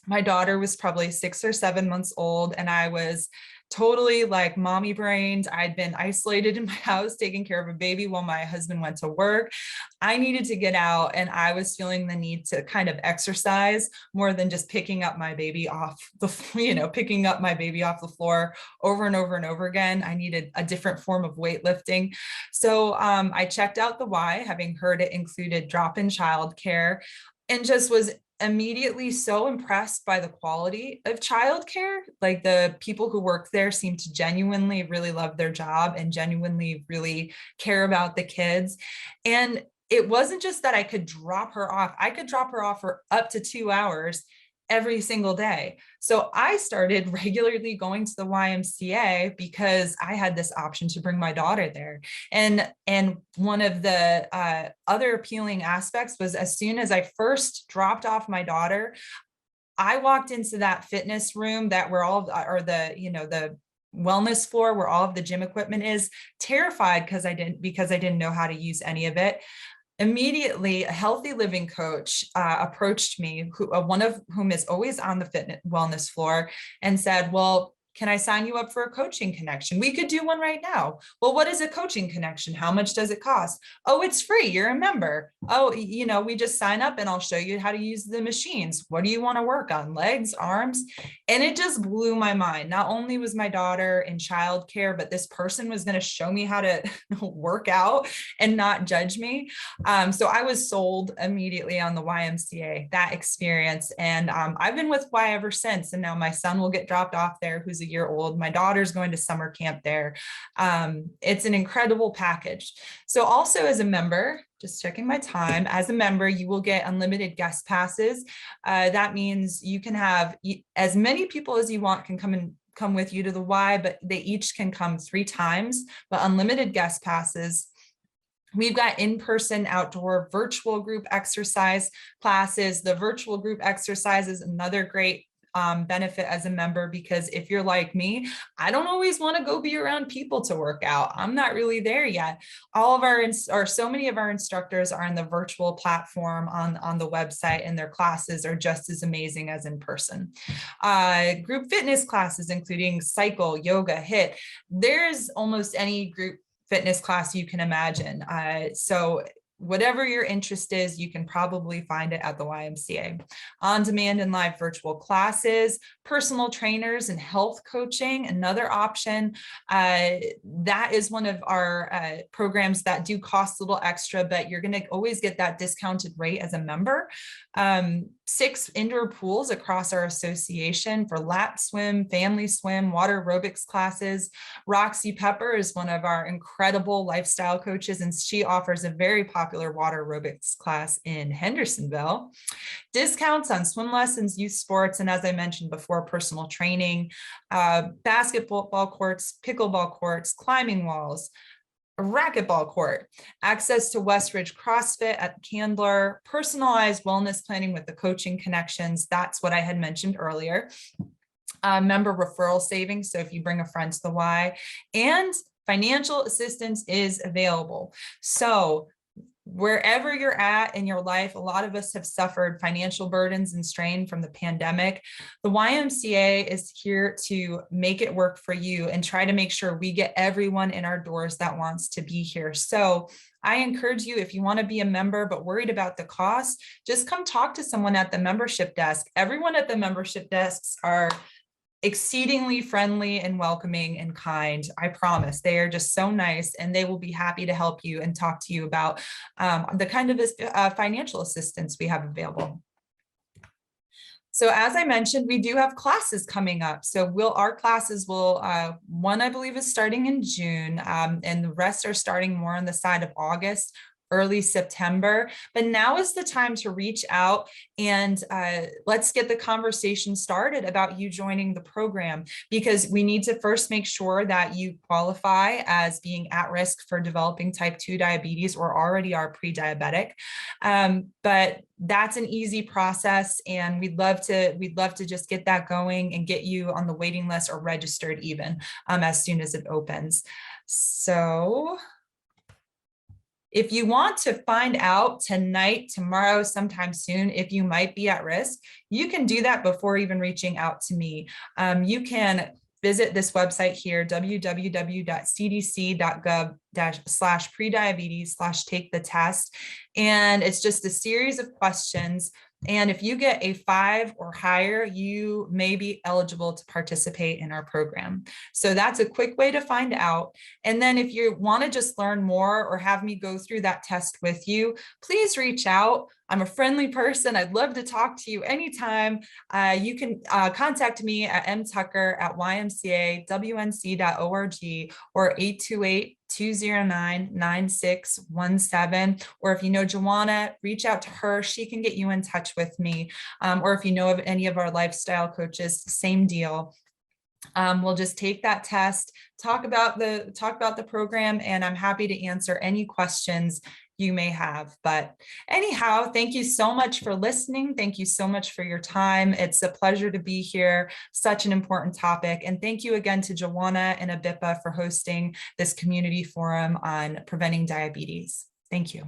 My daughter was probably 6 or 7 months old, and I was totally like mommy brained. I'd been isolated in my house taking care of a baby while my husband went to work. I needed to get out, and I was feeling the need to kind of exercise more than just picking up my baby off the floor over and over and over again. I needed a different form of weightlifting. So I checked out the Y, having heard it included drop-in childcare, and just was immediately so impressed by the quality of childcare. Like, the people who work there seem to genuinely really love their job and genuinely really care about the kids. And it wasn't just that I could drop her off. I could drop her off for up to 2 hours every single day. So I started regularly going to the YMCA because I had this option to bring my daughter there. And one of the other appealing aspects was, as soon as I first dropped off my daughter, I walked into that fitness room that where all or the wellness floor where all of the gym equipment is, terrified because I didn't know how to use any of it. Immediately, a healthy living coach approached me, one of whom is always on the fitness wellness floor, and said, well, can I sign you up for a coaching connection? We could do one right now. Well, what is a coaching connection? How much does it cost? Oh, it's free. You're a member. Oh, we just sign up and I'll show you how to use the machines. What do you want to work on? Legs, arms? And it just blew my mind. Not only was my daughter in childcare, but this person was going to show me how to work out and not judge me. So I was sold immediately on the YMCA, that experience. And I've been with Y ever since. And now my son will get dropped off there, who's a year old. My daughter's going to summer camp there. It's an incredible package. So also, as a member, just checking my time, as a member, you will get unlimited guest passes. That means you can have as many people as you want can come with you to the Y, but they each can come 3 times, but unlimited guest passes. We've got in-person, outdoor, virtual group exercise classes. The virtual group exercise is another great benefit as a member, because if you're like me, I don't always want to go be around people to work out. I'm not really there yet. All of or so many of our instructors are in the virtual platform on the website, and their classes are just as amazing as in person. Group fitness classes, including cycle, yoga, HIIT. There's almost any group fitness class you can imagine. So whatever your interest is, you can probably find it at the YMCA. On-demand and live virtual classes, personal trainers and health coaching, another option. That is one of our programs that do cost a little extra, but you're going to always get that discounted rate as a member. 6 indoor pools across our association for lap swim, family swim, water aerobics classes. Roxy Pepper is one of our incredible lifestyle coaches, and she offers a very popular water aerobics class in Hendersonville. Discounts on swim lessons, youth sports, and as I mentioned before, personal training, basketball courts, pickleball courts, climbing walls, a racquetball court, access to Westridge CrossFit at Candler, personalized wellness planning with the coaching connections. That's what I had mentioned earlier. Member referral savings, so if you bring a friend to the Y, and financial assistance is available. So wherever you're at in your life, a lot of us have suffered financial burdens and strain from the pandemic. The YMCA is here to make it work for you and try to make sure we get everyone in our doors that wants to be here. So I encourage you, if you want to be a member but worried about the cost, just come talk to someone at the membership desk. Everyone at the membership desks are exceedingly friendly and welcoming and kind. I promise. They are just so nice, and they will be happy to help you and talk to you about the kind of financial assistance we have available. So as I mentioned, we do have classes coming up. So our classes will, one I believe is starting in June, and the rest are starting more on the side of August, early September. But now is the time to reach out and let's get the conversation started about you joining the program, because we need to first make sure that you qualify as being at risk for developing type 2 diabetes or already are pre-diabetic. But that's an easy process, and we'd love to just get that going and get you on the waiting list or registered even as soon as it opens. So if you want to find out tonight, tomorrow, sometime soon, if you might be at risk, you can do that before even reaching out to me. You can visit this website here, www.cdc.gov/prediabetes/take the test. And it's just a series of questions. And if you get a 5 or higher, you may be eligible to participate in our program. So that's a quick way to find out. And then if you want to just learn more or have me go through that test with you, please reach out. I'm a friendly person. I'd love to talk to you anytime. You can contact me at mtucker@ymcawnc.org or 828-209-9617. Or if you know Joanna, reach out to her. She can get you in touch with me. Or if you know of any of our lifestyle coaches, same deal. We'll just take that test, talk about the program, and I'm happy to answer any questions you may have. But anyhow, thank you so much for listening. Thank you so much for your time. It's a pleasure to be here. Such an important topic. And thank you again to Joanna and ABIPA for hosting this community forum on preventing diabetes. Thank you.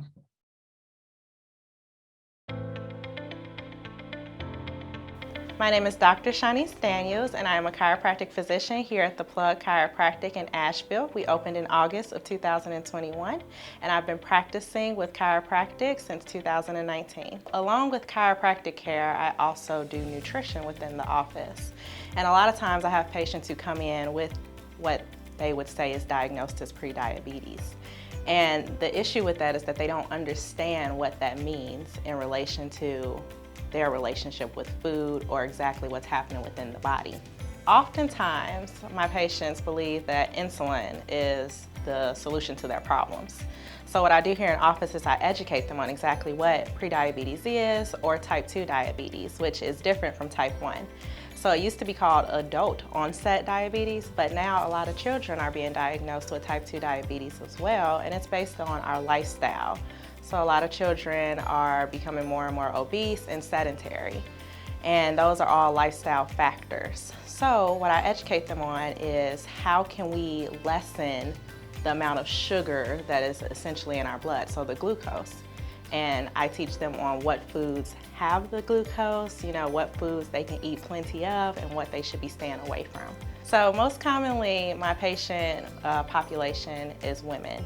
My name is Dr. Shanice Daniels, and I am a chiropractic physician here at The Plug Chiropractic in Asheville. We opened in August of 2021, and I've been practicing with chiropractic since 2019. Along with chiropractic care, I also do nutrition within the office. And a lot of times I have patients who come in with what they would say is diagnosed as pre-diabetes. And the issue with that is that they don't understand what that means in relation to their relationship with food or exactly what's happening within the body. Oftentimes, my patients believe that insulin is the solution to their problems. So what I do here in office is I educate them on exactly what prediabetes is, or type 2 diabetes, which is different from type 1. So it used to be called adult onset diabetes, but now a lot of children are being diagnosed with type 2 diabetes as well, and it's based on our lifestyle. So a lot of children are becoming more and more obese and sedentary. And those are all lifestyle factors. So what I educate them on is how can we lessen the amount of sugar that is essentially in our blood, so the glucose. And I teach them on what foods have the glucose, what foods they can eat plenty of and what they should be staying away from. So most commonly, my patient population is women.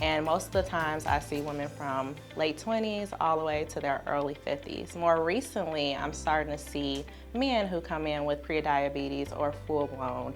And most of the times I see women from late 20s all the way to their early 50s. More recently, I'm starting to see men who come in with prediabetes or full-blown,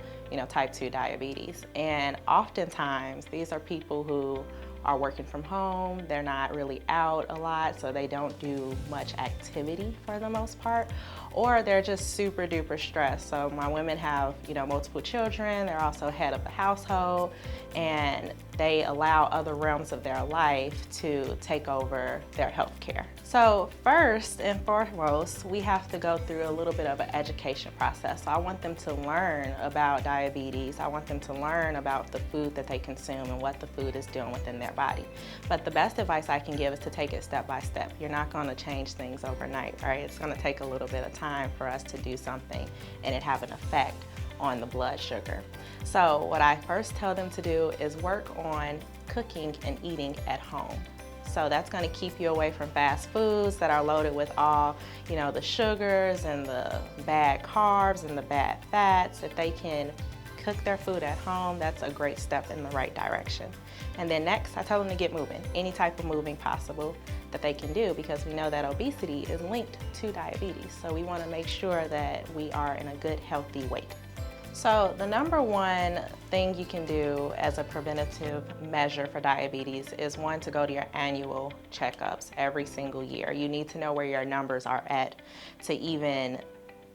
type 2 diabetes. And oftentimes, these are people who are working from home, they're not really out a lot, so they don't do much activity for the most part, or they're just super duper stressed. So my women have, multiple children, they're also head of the household, and they allow other realms of their life to take over their health care. So first and foremost, we have to go through a little bit of an education process. So I want them to learn about diabetes. I want them to learn about the food that they consume and what the food is doing within their body. But the best advice I can give is to take it step by step. You're not going to change things overnight, right? It's going to take a little bit of time for us to do something and it have an effect on the blood sugar. So what I first tell them to do is work on cooking and eating at home. So that's going to keep you away from fast foods that are loaded with all, the sugars and the bad carbs and the bad fats. If they can cook their food at home, that's a great step in the right direction. And then next, I tell them to get moving, any type of moving possible that they can do, because we know that obesity is linked to diabetes. So we want to make sure that we are in a good, healthy weight. So the number one thing you can do as a preventative measure for diabetes is one, to go to your annual checkups every single year. You need to know where your numbers are at to even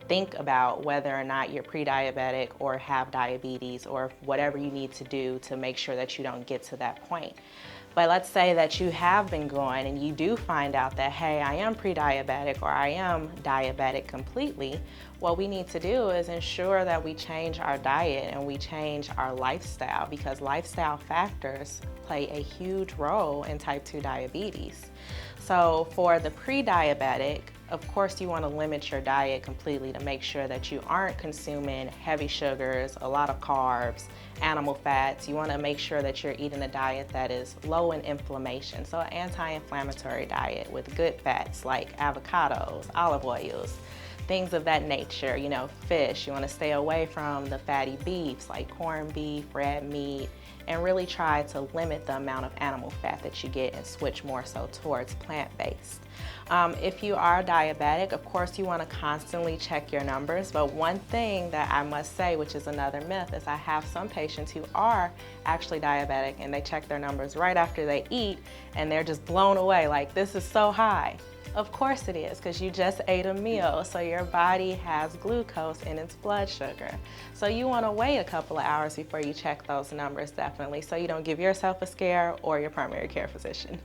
think about whether or not you're pre-diabetic or have diabetes, or whatever you need to do to make sure that you don't get to that point. But let's say that you have been going and you do find out that, hey, I am pre-diabetic or I am diabetic completely. What we need to do is ensure that we change our diet and we change our lifestyle, because lifestyle factors play a huge role in type 2 diabetes. So for the pre-diabetic, of course you want to limit your diet completely to make sure that you aren't consuming heavy sugars, a lot of carbs, animal fats. You want to make sure that you're eating a diet that is low in inflammation. So an anti-inflammatory diet with good fats like avocados, olive oils, things of that nature. Fish, you want to stay away from the fatty beefs like corned beef, red meat, and really try to limit the amount of animal fat that you get and switch more so towards plant-based. If you are diabetic, of course you want to constantly check your numbers, but one thing that I must say, which is another myth, is I have some patients who are actually diabetic and they check their numbers right after they eat and they're just blown away, like, this is so high. Of course it is, because you just ate a meal, so your body has glucose in its blood sugar. So you want to wait a couple of hours before you check those numbers, definitely, so you don't give yourself a scare or your primary care physician.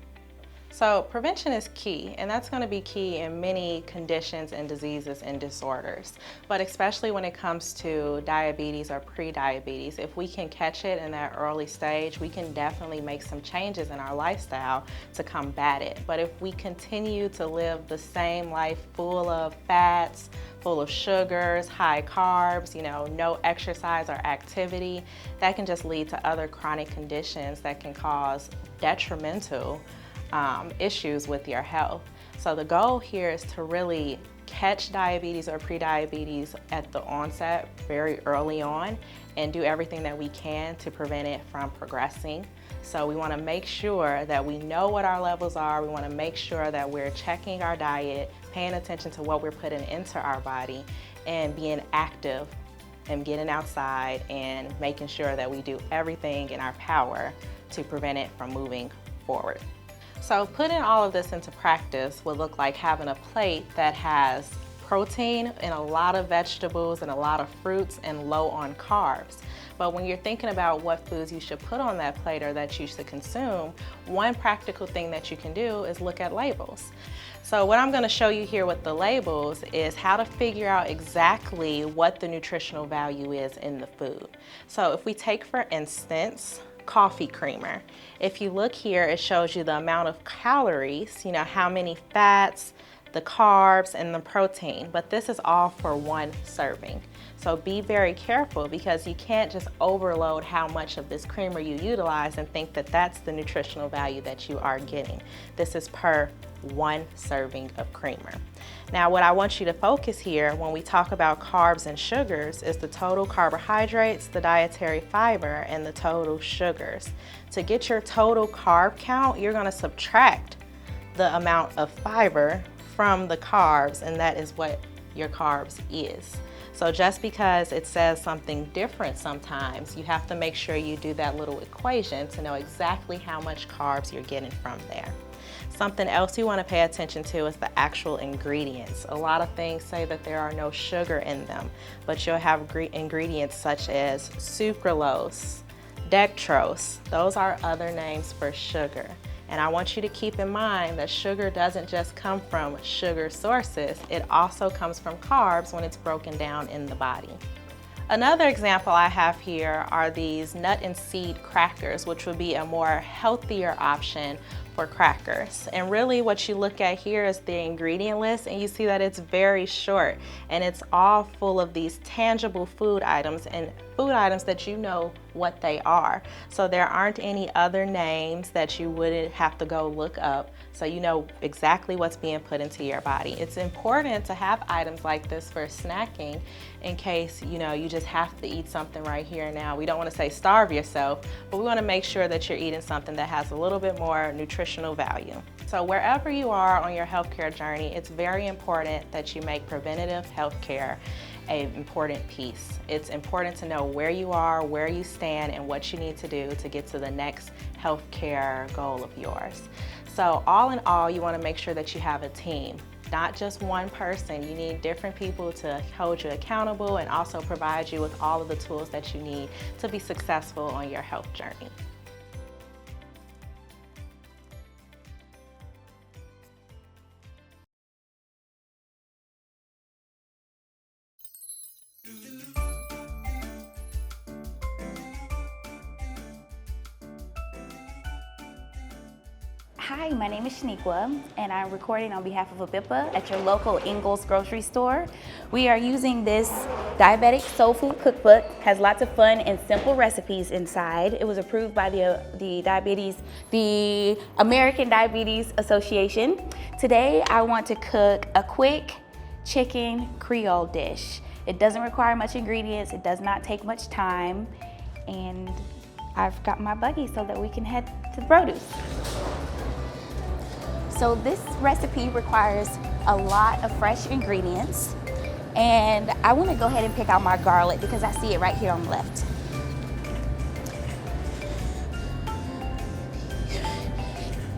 So prevention is key, and that's going to be key in many conditions and diseases and disorders, but especially when it comes to diabetes or pre-diabetes. If we can catch it in that early stage, we can definitely make some changes in our lifestyle to combat it. But if we continue to live the same life full of fats, full of sugars, high carbs, no exercise or activity, that can just lead to other chronic conditions that can cause detrimental issues with your health. So the goal here is to really catch diabetes or pre-diabetes at the onset very early on and do everything that we can to prevent it from progressing. So we want to make sure that we know what our levels are. We want to make sure that we're checking our diet, paying attention to what we're putting into our body, and being active and getting outside and making sure that we do everything in our power to prevent it from moving forward. So putting all of this into practice would look like having a plate that has protein and a lot of vegetables and a lot of fruits and low on carbs. But when you're thinking about what foods you should put on that plate or that you should consume, one practical thing that you can do is look at labels. So what I'm going to show you here with the labels is how to figure out exactly what the nutritional value is in the food. So if we take, for instance, coffee creamer. If you look here, it shows you the amount of calories, how many fats, the carbs and the protein, but this is all for one serving. So be very careful, because you can't just overload how much of this creamer you utilize and think that that's the nutritional value that you are getting. This is per one serving of creamer. Now, what I want you to focus here when we talk about carbs and sugars is the total carbohydrates, the dietary fiber, and the total sugars. To get your total carb count, you're going to subtract the amount of fiber from the carbs, and that is what your carbs is. So just because it says something different sometimes, you have to make sure you do that little equation to know exactly how much carbs you're getting from there. Something else you want to pay attention to is the actual ingredients. A lot of things say that there are no sugar in them, but you'll have ingredients such as sucralose, dextrose. Those are other names for sugar. And I want you to keep in mind that sugar doesn't just come from sugar sources, it also comes from carbs when it's broken down in the body. Another example I have here are these nut and seed crackers, which would be a more healthier option for crackers. And really what you look at here is the ingredient list, and you see that it's very short, and it's all full of these tangible food items, and food items that you know what they are. So there aren't any other names that you wouldn't have to go look up, so you know exactly what's being put into your body. It's important to have items like this for snacking in case you just have to eat something right here and now. We don't want to say starve yourself, but we want to make sure that you're eating something that has a little bit more nutritional value. So wherever you are on your healthcare journey, it's very important that you make preventative healthcare an important piece. It's important to know where you are, where you stand, and what you need to do to get to the next healthcare goal of yours. So all in all, you want to make sure that you have a team, not just one person. You need different people to hold you accountable and also provide you with all of the tools that you need to be successful on your health journey. Hi, my name is Shaniqua, and I'm recording on behalf of ABIPA at your local Ingles grocery store. We are using this diabetic soul food cookbook. Has lots of fun and simple recipes inside. It was approved by the American Diabetes Association. Today, I want to cook a quick chicken Creole dish. It doesn't require much ingredients. It does not take much time, and I've got my buggy so that we can head to the produce. So this recipe requires a lot of fresh ingredients, and I want to go ahead and pick out my garlic because I see it right here on the left.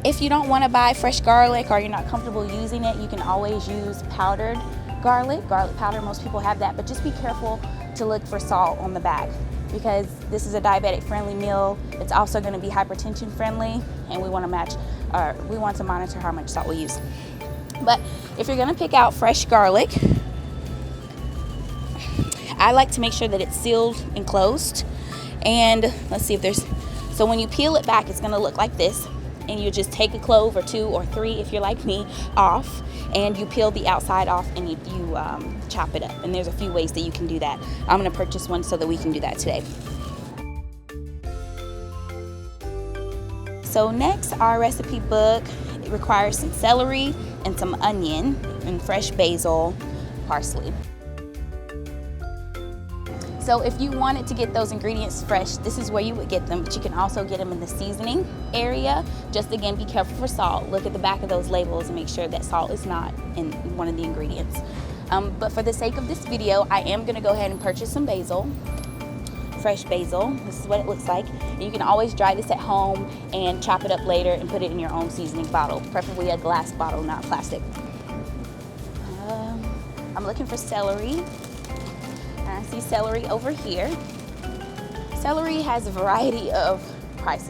If you don't want to buy fresh garlic or you're not comfortable using it, you can always use powdered garlic powder. Most people have that, but just be careful to look for salt on the back because this is a diabetic friendly meal. It's also going to be hypertension friendly, and we want to monitor how much salt we use. But if you're going to pick out fresh garlic, I like to make sure that it's sealed and closed. And let's see if there's, so when you peel it back, it's going to look like this. And you just take a clove or 2 or 3, if you're like me, off, and you peel the outside off and you chop it up. And there's a few ways that you can do that. I'm going to purchase one so that we can do that today. So next, our recipe book, it requires some celery and some onion and fresh basil, parsley. So if you wanted to get those ingredients fresh, this is where you would get them, but you can also get them in the seasoning area. Just again, be careful for salt. Look at the back of those labels and make sure that salt is not in one of the ingredients. But for the sake of this video, I am gonna go ahead and purchase some basil, fresh basil. This is what it looks like. And you can always dry this at home and chop it up later and put it in your own seasoning bottle, preferably a glass bottle, not plastic. I'm looking for celery. I see celery over here. Celery has a variety of price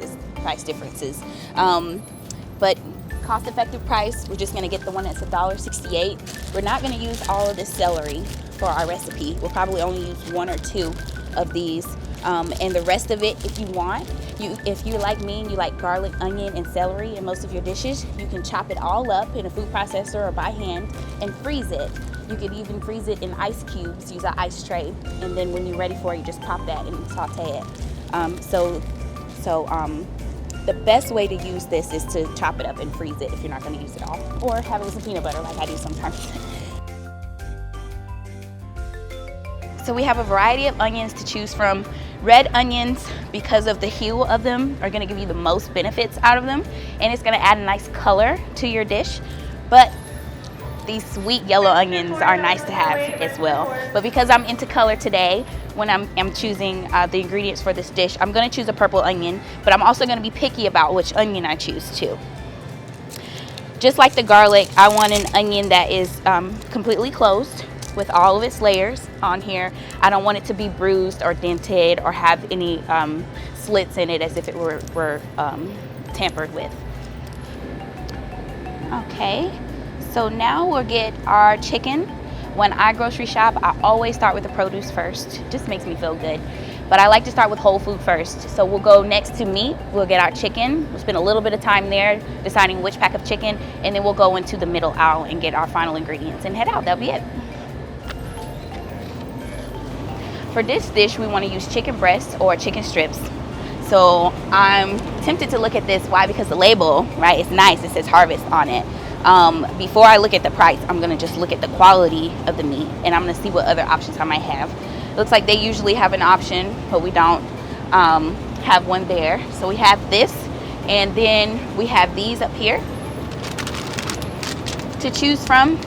differences, but cost-effective price, we're just gonna get the one that's $1.68. We're not gonna use all of this celery for our recipe. We'll probably only use 1 or 2 of these And the rest of it, if you want, if you're like me and you like garlic, onion, and celery in most of your dishes, you can chop it all up in a food processor or by hand and freeze it. You could even freeze it in ice cubes, use an ice tray, and then when you're ready for it, you just pop that and saute it. The best way to use this is to chop it up and freeze it if you're not going to use it all, or have it with some peanut butter like I do sometimes. So we have a variety of onions to choose from. Red onions, because of the hue of them, are going to give you the most benefits out of them, and it's going to add a nice color to your dish. But these sweet yellow onions are nice to have as well. But because I'm into color today, when I'm choosing the ingredients for this dish, I'm going to choose a purple onion, but I'm also going to be picky about which onion I choose too. Just like the garlic, I want an onion that is completely closed with all of its layers on here. I don't want it to be bruised or dented or have any slits in it as if it were tampered with. Okay, so now we'll get our chicken. When I grocery shop, I always start with the produce first. Just makes me feel good. But I like to start with whole food first. So we'll go next to meat, we'll get our chicken. We'll spend a little bit of time there deciding which pack of chicken, and then we'll go into the middle aisle and get our final ingredients and head out. That'll be it. For this dish, we want to use chicken breasts or chicken strips. So I'm tempted to look at this. Why? Because the label, right, it's nice. It says Harvest on it. Before I look at the price, I'm going to just look at the quality of the meat, and I'm going to see what other options I might have. Looks like they usually have an option, but we don't have one there. So we have this, and then we have these up here to choose from.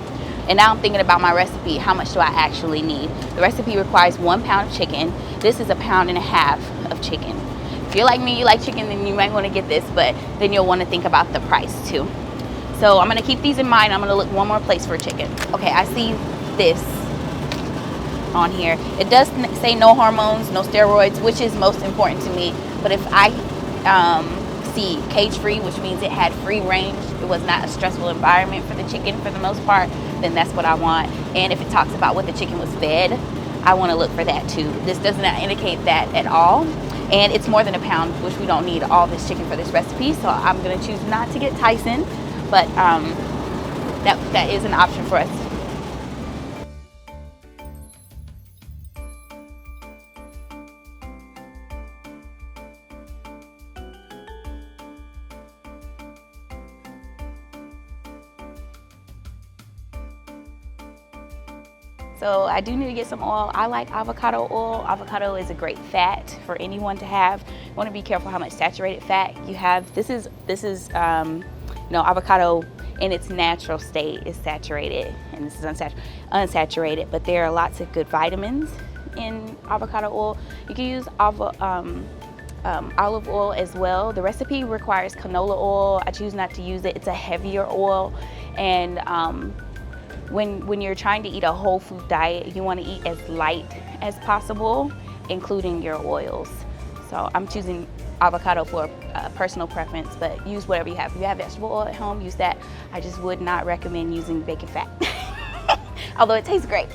And now I'm thinking about my recipe. How much do I actually need? The recipe requires 1 pound of chicken. This is 1.5 pounds of chicken. If you're like me, you like chicken, then you might want to get this, but then you'll want to think about the price too. So I'm going to keep these in mind. I'm going to look one more place for chicken. Okay, I see this on here. It does say no hormones, no steroids, which is most important to me. But if I see cage-free, which means it had free range, it was not a stressful environment for the chicken for the most part, then that's what I want. And if it talks about what the chicken was fed, I want to look for that too. This does not indicate that at all. And it's more than 1 pound, which we don't need all this chicken for this recipe. So I'm going to choose not to get Tyson, but that is an option for us. So I do need to get some oil. I like avocado oil. Avocado is a great fat for anyone to have. You want to be careful how much saturated fat you have. This is avocado in its natural state is saturated, and this is unsaturated. But there are lots of good vitamins in avocado oil. You can use olive oil as well. The recipe requires canola oil. I choose not to use it. It's a heavier oil, and when you're trying to eat a whole food diet, you want to eat as light as possible, including your oils. So I'm choosing avocado for personal preference, but use whatever you have. If you have vegetable oil at home, use that. I just would not recommend using bacon fat, although it tastes great.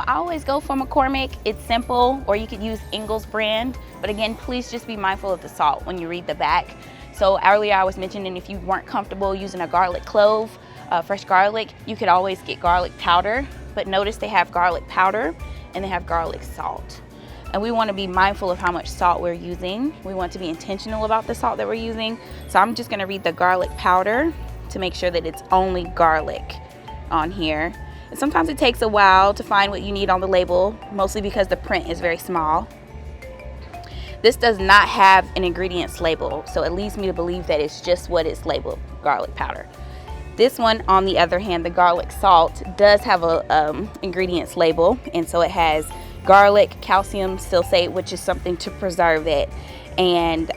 I always go for McCormick. It's simple, or you could use Ingles brand. But again, please just be mindful of the salt when you read the back. So earlier I was mentioning if you weren't comfortable using a garlic clove, fresh garlic, you could always get garlic powder. But notice they have garlic powder and they have garlic salt. And we want to be mindful of how much salt we're using. We want to be intentional about the salt that we're using. So I'm just going to read the garlic powder to make sure that it's only garlic on here. And sometimes it takes a while to find what you need on the label, mostly because the print is very small. This does not have an ingredients label, so it leads me to believe that it's just what it's labeled, garlic powder. This one, on the other hand, the garlic salt, does have a ingredients label, and so it has garlic, calcium siliciate, which is something to preserve it, and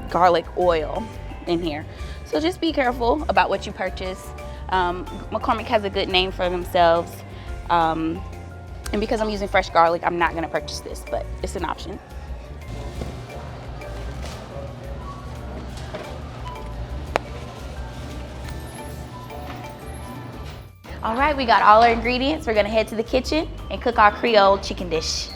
garlic oil in here. So just be careful about what you purchase. McCormick has a good name for themselves, and because I'm using fresh garlic, I'm not going to purchase this, but it's an option. All right, we got all our ingredients. We're gonna head to the kitchen and cook our Creole chicken dish.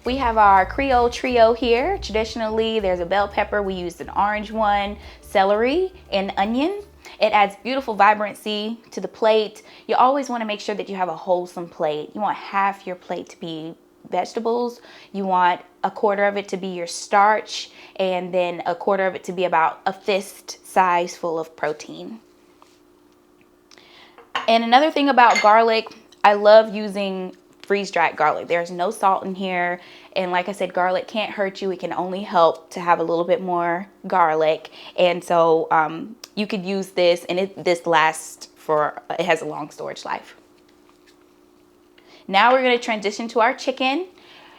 We have our Creole trio here. Traditionally, there's a bell pepper. We used an orange one, celery, and onion. It adds beautiful vibrancy to the plate. You always want to make sure that you have a wholesome plate. You want half your plate to be vegetables. You want a quarter of it to be your starch, and then a quarter of it to be about a fist size full of protein. And another thing about garlic, I love using freeze-dried garlic. There's no salt in here, and like I said, garlic can't hurt you. It can only help to have a little bit more garlic, and so you could use this, and this lasts for, it has a long storage life. Now we're going to transition to our chicken.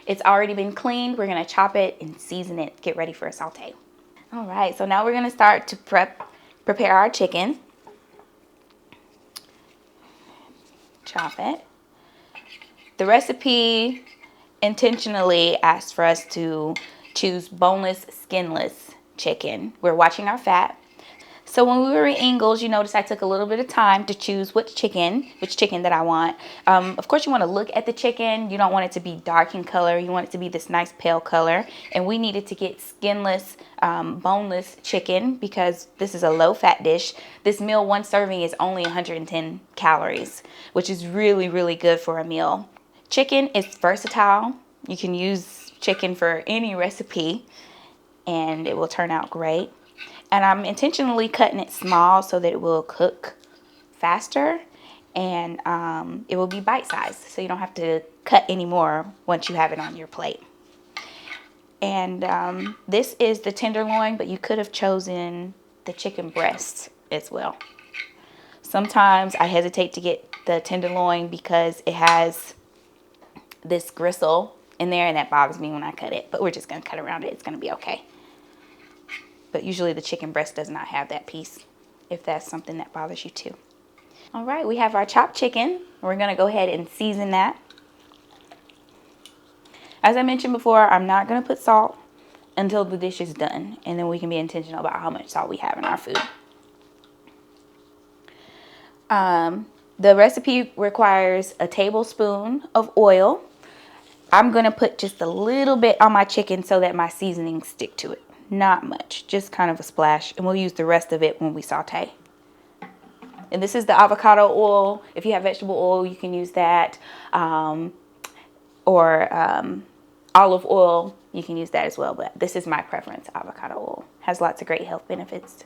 It's already been cleaned. We're going to chop it and season it, get ready for a saute. All right, so now we're going to start to prepare our chicken. Chop it. The recipe intentionally asks for us to choose boneless, skinless chicken. We're watching our fat. So when we were in Ingles, you notice I took a little bit of time to choose which chicken that I want. Of course, you want to look at the chicken. You don't want it to be dark in color. You want it to be this nice pale color. And we needed to get skinless, boneless chicken because this is a low-fat dish. This meal, one serving, is only 110 calories, which is really, really good for a meal. Chicken is versatile. You can use chicken for any recipe and it will turn out great. And I'm intentionally cutting it small so that it will cook faster and it will be bite-sized, so you don't have to cut any more once you have it on your plate. And this is the tenderloin, but you could have chosen the chicken breast as well. Sometimes I hesitate to get the tenderloin because it has this gristle in there and that bothers me when I cut it, but we're just going to cut around it. It's going to be okay. But usually the chicken breast does not have that piece, if that's something that bothers you too. All right, we have our chopped chicken. We're going to go ahead and season that. As I mentioned before, I'm not going to put salt until the dish is done, and then we can be intentional about how much salt we have in our food. The recipe requires a tablespoon of oil. I'm going to put just a little bit on my chicken so that my seasonings stick to it. Not much, just kind of a splash, and we'll use the rest of it when we saute. And this is the avocado oil. If you have vegetable oil, you can use that, or olive oil, you can use that as well, but this is my preference. Avocado oil has lots of great health benefits.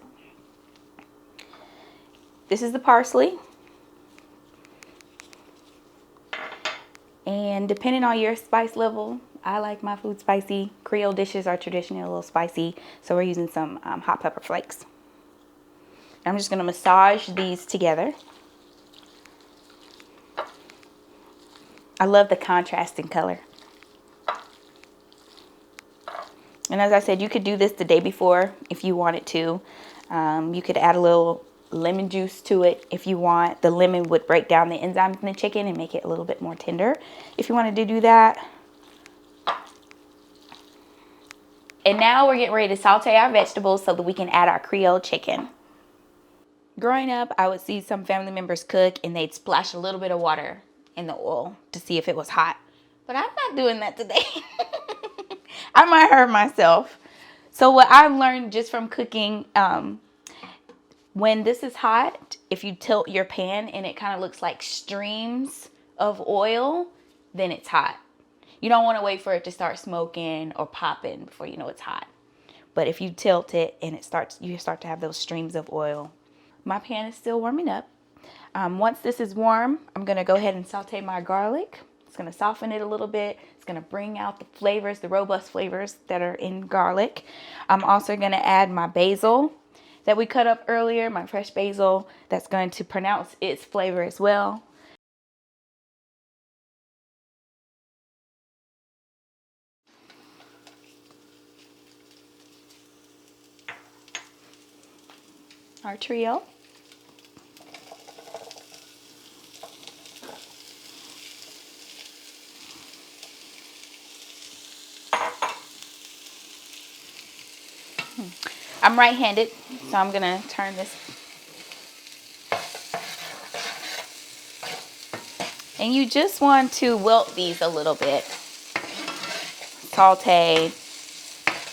This is the parsley. And depending on your spice level, I like my food spicy. Creole dishes are traditionally a little spicy, so we're using some hot pepper flakes. I'm just going to massage these together. I love the contrast in color. And as I said, you could do this the day before if you wanted to. You could add a little lemon juice to it if you want. The lemon would break down the enzymes in the chicken and make it a little bit more tender if you wanted to do that. And now we're getting ready to saute our vegetables so that we can add our Creole chicken. Growing up, I would see some family members cook and they'd splash a little bit of water in the oil to see if it was hot. But I'm not doing that today. I might hurt myself. So what I've learned just from cooking, when this is hot, if you tilt your pan and it kind of looks like streams of oil, then it's hot. You don't want to wait for it to start smoking or popping before you know it's hot. But if you tilt it and you start to have those streams of oil. My pan is still warming up. Once this is warm, I'm going to go ahead and saute my garlic. It's going to soften it a little bit. It's going to bring out the flavors, the robust flavors that are in garlic. I'm also going to add my basil that we cut up earlier, my fresh basil. That's going to pronounce its flavor as well. Our trio. I'm right-handed, so I'm gonna turn this. And you just want to wilt these a little bit. Saute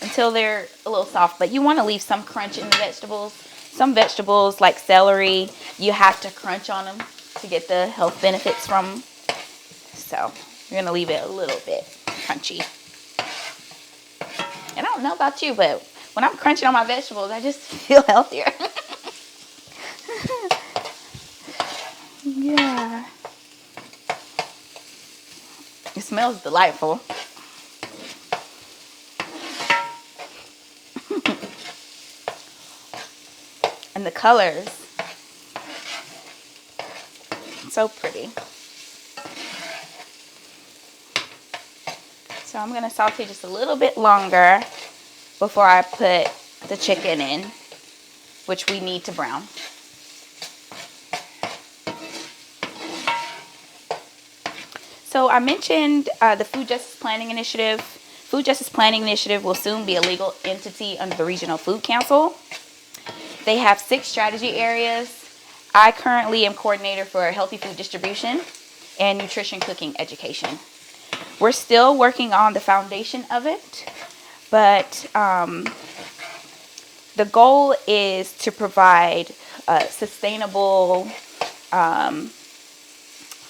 until they're a little soft, but you want to leave some crunch in the vegetables. Some vegetables like celery, you have to crunch on them to get the health benefits from them. So you're gonna leave it a little bit crunchy. And I don't know about you, but when I'm crunching on my vegetables, I just feel healthier. Yeah. It smells delightful. And the colors, so pretty. So I'm gonna saute just a little bit longer before I put the chicken in, which we need to brown. So I mentioned the Food Justice Planning Initiative. Food Justice Planning Initiative will soon be a legal entity under the Regional Food Council. They have 6 strategy areas. I currently am coordinator for healthy food distribution and nutrition cooking education. We're still working on the foundation of it, but the goal is to provide sustainable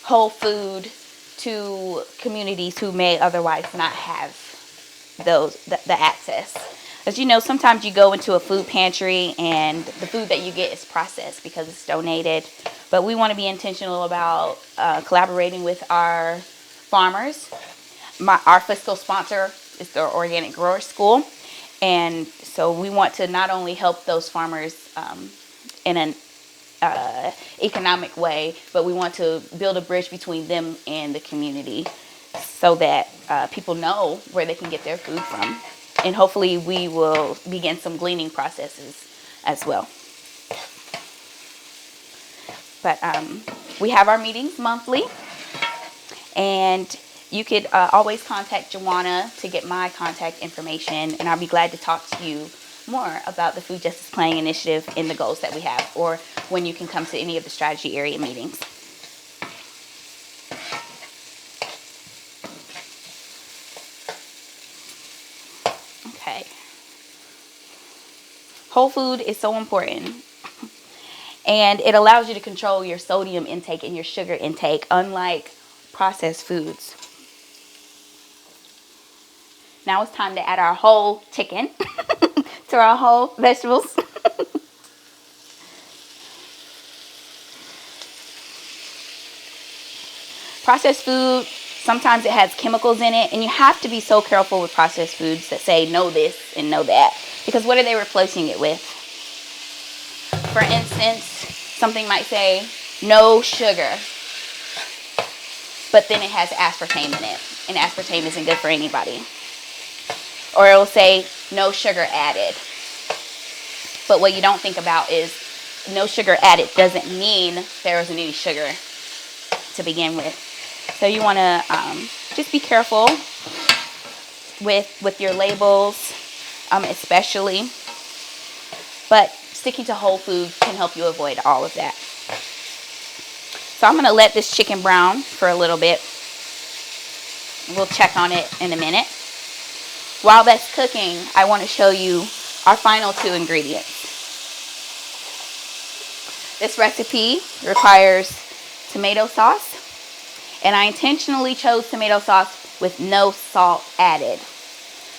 whole food to communities who may otherwise not have the access. As you know, sometimes you go into a food pantry and the food that you get is processed because it's donated. But we want to be intentional about collaborating with our farmers. Our fiscal sponsor is the Organic Grower School. And so we want to not only help those farmers in an economic way, but we want to build a bridge between them and the community so that people know where they can get their food from. And hopefully we will begin some gleaning processes as well. But we have our meetings monthly, and you could always contact Joanna to get my contact information, and I'll be glad to talk to you more about the Food Justice Planning Initiative and the goals that we have, or when you can come to any of the strategy area meetings. Okay. Whole food is so important. And it allows you to control your sodium intake and your sugar intake, unlike processed foods. Now it's time to add our whole chicken to our whole vegetables. Processed food, sometimes it has chemicals in it, and you have to be so careful with processed foods that say no this and no that, because what are they replacing it with? For instance, something might say no sugar, but then it has aspartame in it, and aspartame isn't good for anybody. Or it will say no sugar added. But what you don't think about is no sugar added doesn't mean there isn't any sugar to begin with. So you want to just be careful with your labels, especially. But sticking to whole food can help you avoid all of that. So I'm going to let this chicken brown for a little bit. We'll check on it in a minute. While that's cooking, I want to show you our final 2 ingredients. This recipe requires tomato sauce, and I intentionally chose tomato sauce with no salt added.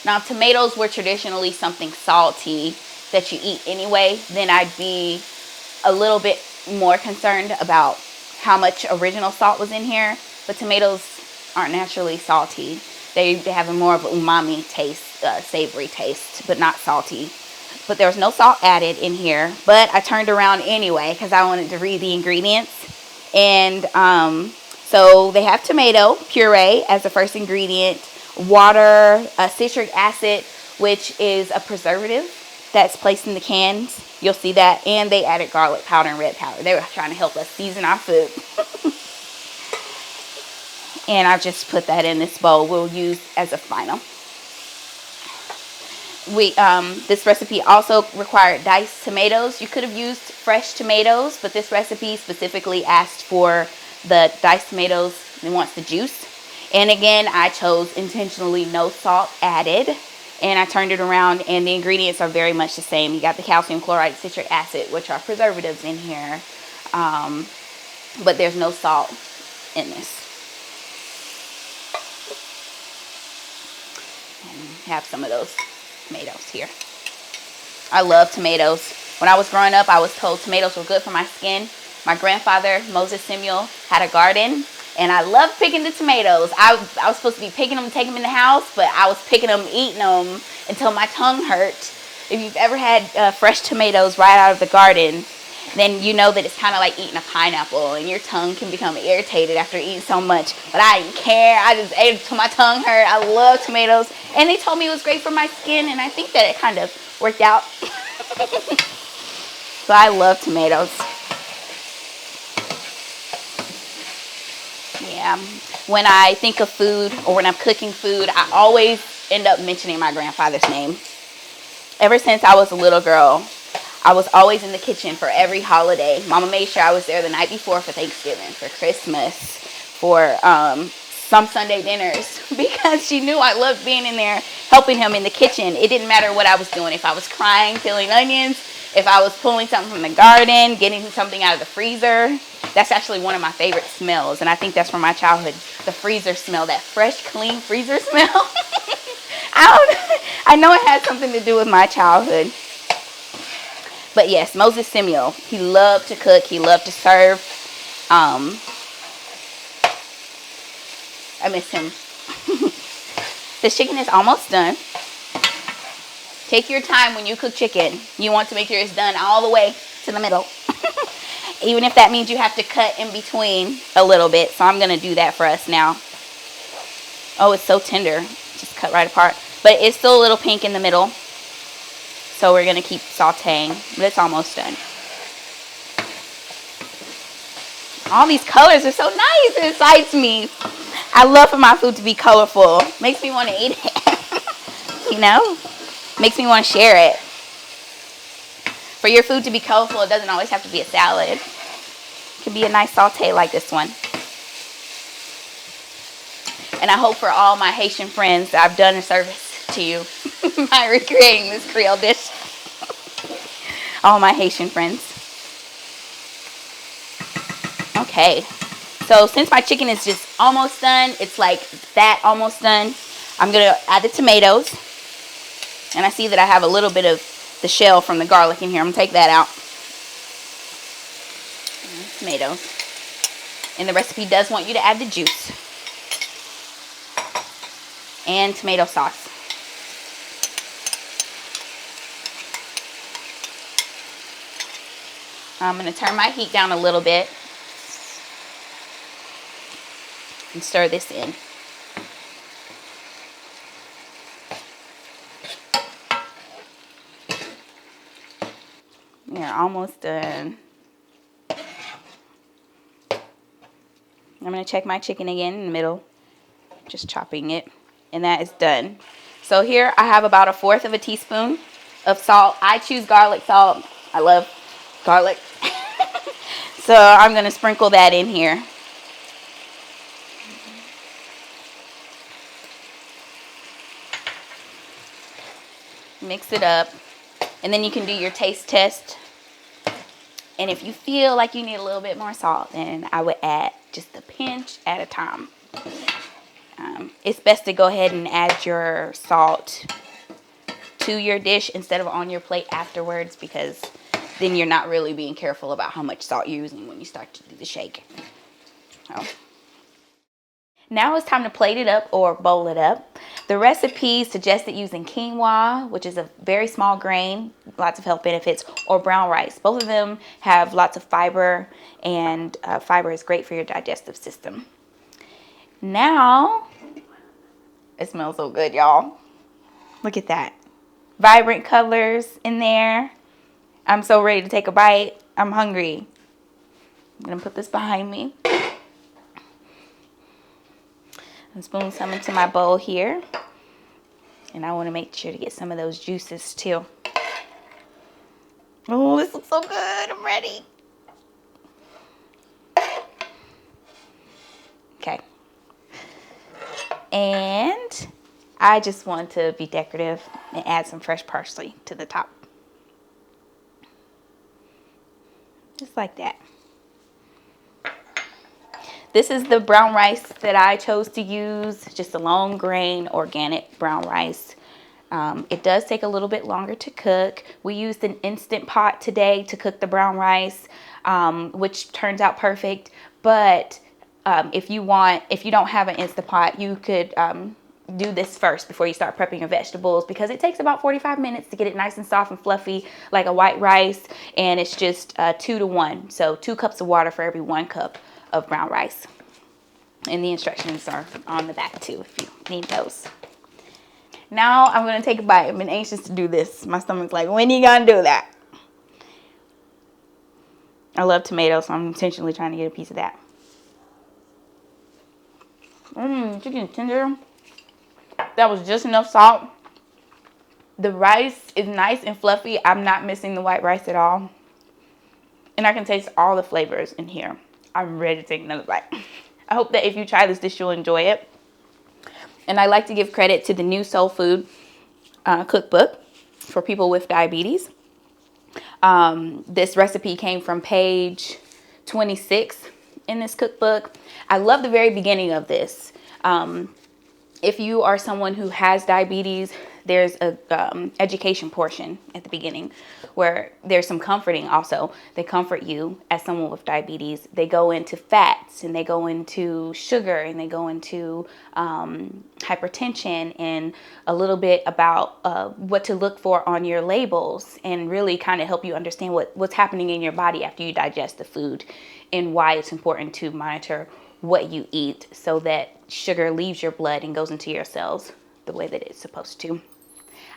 Now, if tomatoes were traditionally something salty that you eat anyway, then I'd be a little bit more concerned about how much original salt was in here. But tomatoes aren't naturally salty. They have a more of an umami taste, savory taste, but not salty. But there was no salt added in here. But I turned around anyway because I wanted to read the ingredients. And so they have tomato puree as the first ingredient, water, citric acid, which is a preservative that's placed in the cans. You'll see that. And they added garlic powder and red powder. They were trying to help us season our food. And I've just put that in this bowl we'll use as a final. This recipe also required diced tomatoes. You could have used fresh tomatoes, but this recipe specifically asked for the diced tomatoes and wants the juice. And again, I chose intentionally no salt added. And I turned it around, and the ingredients are very much the same. You got the calcium chloride, citric acid, which are preservatives in here. But there's no salt in this. And have some of those tomatoes here. I love tomatoes. When I was growing up, I was told tomatoes were good for my skin. My grandfather, Moses Samuel, had a garden, and I loved picking the tomatoes. I was supposed to be picking them, taking them in the house, but I was picking them, eating them until my tongue hurt. If you've ever had fresh tomatoes right out of the garden, then you know that it's kind of like eating a pineapple, and your tongue can become irritated after eating so much. But I didn't care. I just ate it till my tongue hurt. I love tomatoes, and they told me it was great for my skin, and I think that it kind of worked out. So I love tomatoes. Yeah, when I think of food or when I'm cooking food, I always end up mentioning my grandfather's name. Ever since I was a little girl, I was always in the kitchen for every holiday. Mama made sure I was there the night before for Thanksgiving, for Christmas, for some Sunday dinners, because she knew I loved being in there helping him in the kitchen. It didn't matter what I was doing. If I was crying, peeling onions, if I was pulling something from the garden, getting something out of the freezer. That's actually one of my favorite smells, and I think that's from my childhood, the freezer smell, that fresh, clean freezer smell. I know it had something to do with my childhood. But yes, Moses Samuel, he loved to cook, he loved to serve. I miss him. This chicken is almost done. Take your time when you cook chicken. You want to make sure it's done all the way to the middle. Even if that means you have to cut in between a little bit. So I'm going to do that for us now. Oh, it's so tender. Just cut right apart. But it's still a little pink in the middle. So we're going to keep sauteing. But it's almost done. All these colors are so nice. It excites me. I love for my food to be colorful. Makes me want to eat it. You know? Makes me want to share it. For your food to be colorful, it doesn't always have to be a salad. It can be a nice saute like this one. And I hope for all my Haitian friends that I've done a service to you by recreating this Creole dish. All my Haitian friends. Okay. So since my chicken is just almost done, it's like that almost done, I'm going to add the tomatoes. And I see that I have a little bit of the shell from the garlic in here. I'm going to take that out. Tomatoes. And the recipe does want you to add the juice. And tomato sauce. I'm gonna turn my heat down a little bit and stir this in. We're almost done. I'm gonna check my chicken again in the middle, just chopping it, and that is done. So here I have about 1/4 teaspoon of salt. I choose garlic salt. I love garlic. So I'm gonna sprinkle that in here. Mix it up, and then you can do your taste test. And if you feel like you need a little bit more salt, then I would add just a pinch at a time. It's best to go ahead and add your salt to your dish instead of on your plate afterwards, because then you're not really being careful about how much salt you're using when you start to do the shake. So now it's time to plate it up or bowl it up. The recipe suggested using quinoa, which is a very small grain, lots of health benefits, or brown rice. Both of them have lots of fiber, and fiber is great for your digestive system. Now, it smells so good, y'all. Look at that. Vibrant colors in there. I'm so ready to take a bite. I'm hungry. I'm gonna put this behind me. And spoon some into my bowl here. And I want to make sure to get some of those juices too. Oh, this looks so good. I'm ready. Okay. And I just want to be decorative and add some fresh parsley to the top. Just like that. This is the brown rice that I chose to use, just a long grain organic brown rice. It does take a little bit longer to cook. We used an Instant Pot today to cook the brown rice, which turns out perfect. But if you don't have an Instant Pot, you could do this first before you start prepping your vegetables, because it takes about 45 minutes to get it nice and soft and fluffy like a white rice, and it's just 2 to 1. So 2 cups of water for every 1 cup of brown rice. And the instructions are on the back too if you need those. Now I'm going to take a bite. I've been anxious to do this. My stomach's like, when are you going to do that? I love tomatoes, so I'm intentionally trying to get a piece of that. Chicken tender. That was just enough salt. The rice is nice and fluffy. I'm not missing the white rice at all. And I can taste all the flavors in here. I'm ready to take another bite. I hope that if you try this dish, you'll enjoy it. And I like to give credit to the New Soul Food cookbook for people with diabetes. This recipe came from page 26 in this cookbook. I love the very beginning of this. If you are someone who has diabetes, there's a education portion at the beginning where there's some comforting also. They comfort you as someone with diabetes. They go into fats, and they go into sugar, and they go into hypertension, and a little bit about what to look for on your labels, and really kind of help you understand what's happening in your body after you digest the food, and why it's important to monitor what you eat so that sugar leaves your blood and goes into your cells the way that it's supposed to.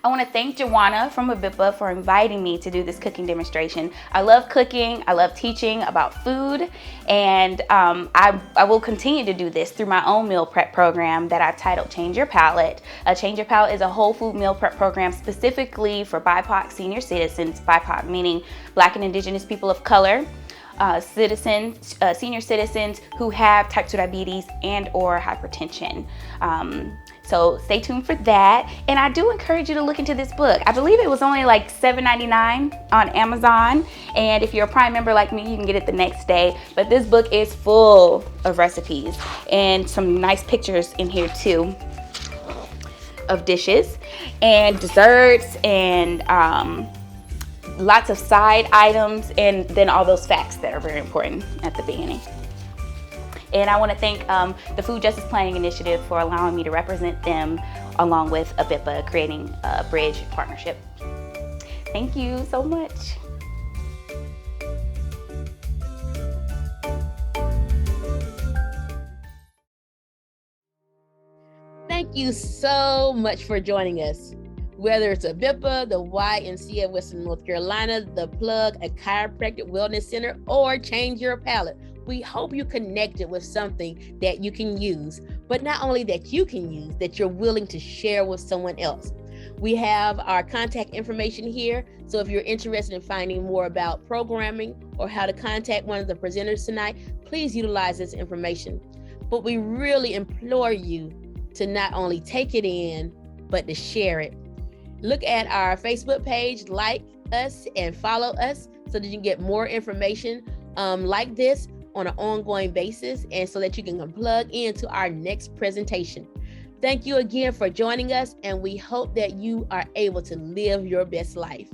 I want to thank Joanna from ABIPA for inviting me to do this cooking demonstration. I love cooking. I love teaching about food, and I will continue to do this through my own meal prep program that I've titled Change Your Palate. Change Your Palate is a whole food meal prep program specifically for BIPOC senior citizens, BIPOC meaning Black and Indigenous people of color, senior citizens who have type 2 diabetes and or hypertension. So stay tuned for that. And I do encourage you to look into this book. I believe it was only like $7.99 on Amazon. And if you're a Prime member like me, you can get it the next day. But this book is full of recipes and some nice pictures in here too of dishes and desserts and lots of side items, and then all those facts that are very important at the beginning. And I want to thank the Food Justice Planning Initiative for allowing me to represent them along with ABIPA, creating a bridge partnership. Thank you so much. Thank you so much for joining us. Whether it's a BIPA, the YMCA of Western North Carolina, the Plug, a chiropractic wellness center, or Change Your Palate, we hope you connected with something that you can use, but not only that you can use, that you're willing to share with someone else. We have our contact information here, so if you're interested in finding more about programming or how to contact one of the presenters tonight, please utilize this information. But we really implore you to not only take it in, but to share it. Look at our Facebook page, like us and follow us so that you can get more information like this on an ongoing basis, and so that you can plug into our next presentation. Thank you again for joining us, and we hope that you are able to live your best life.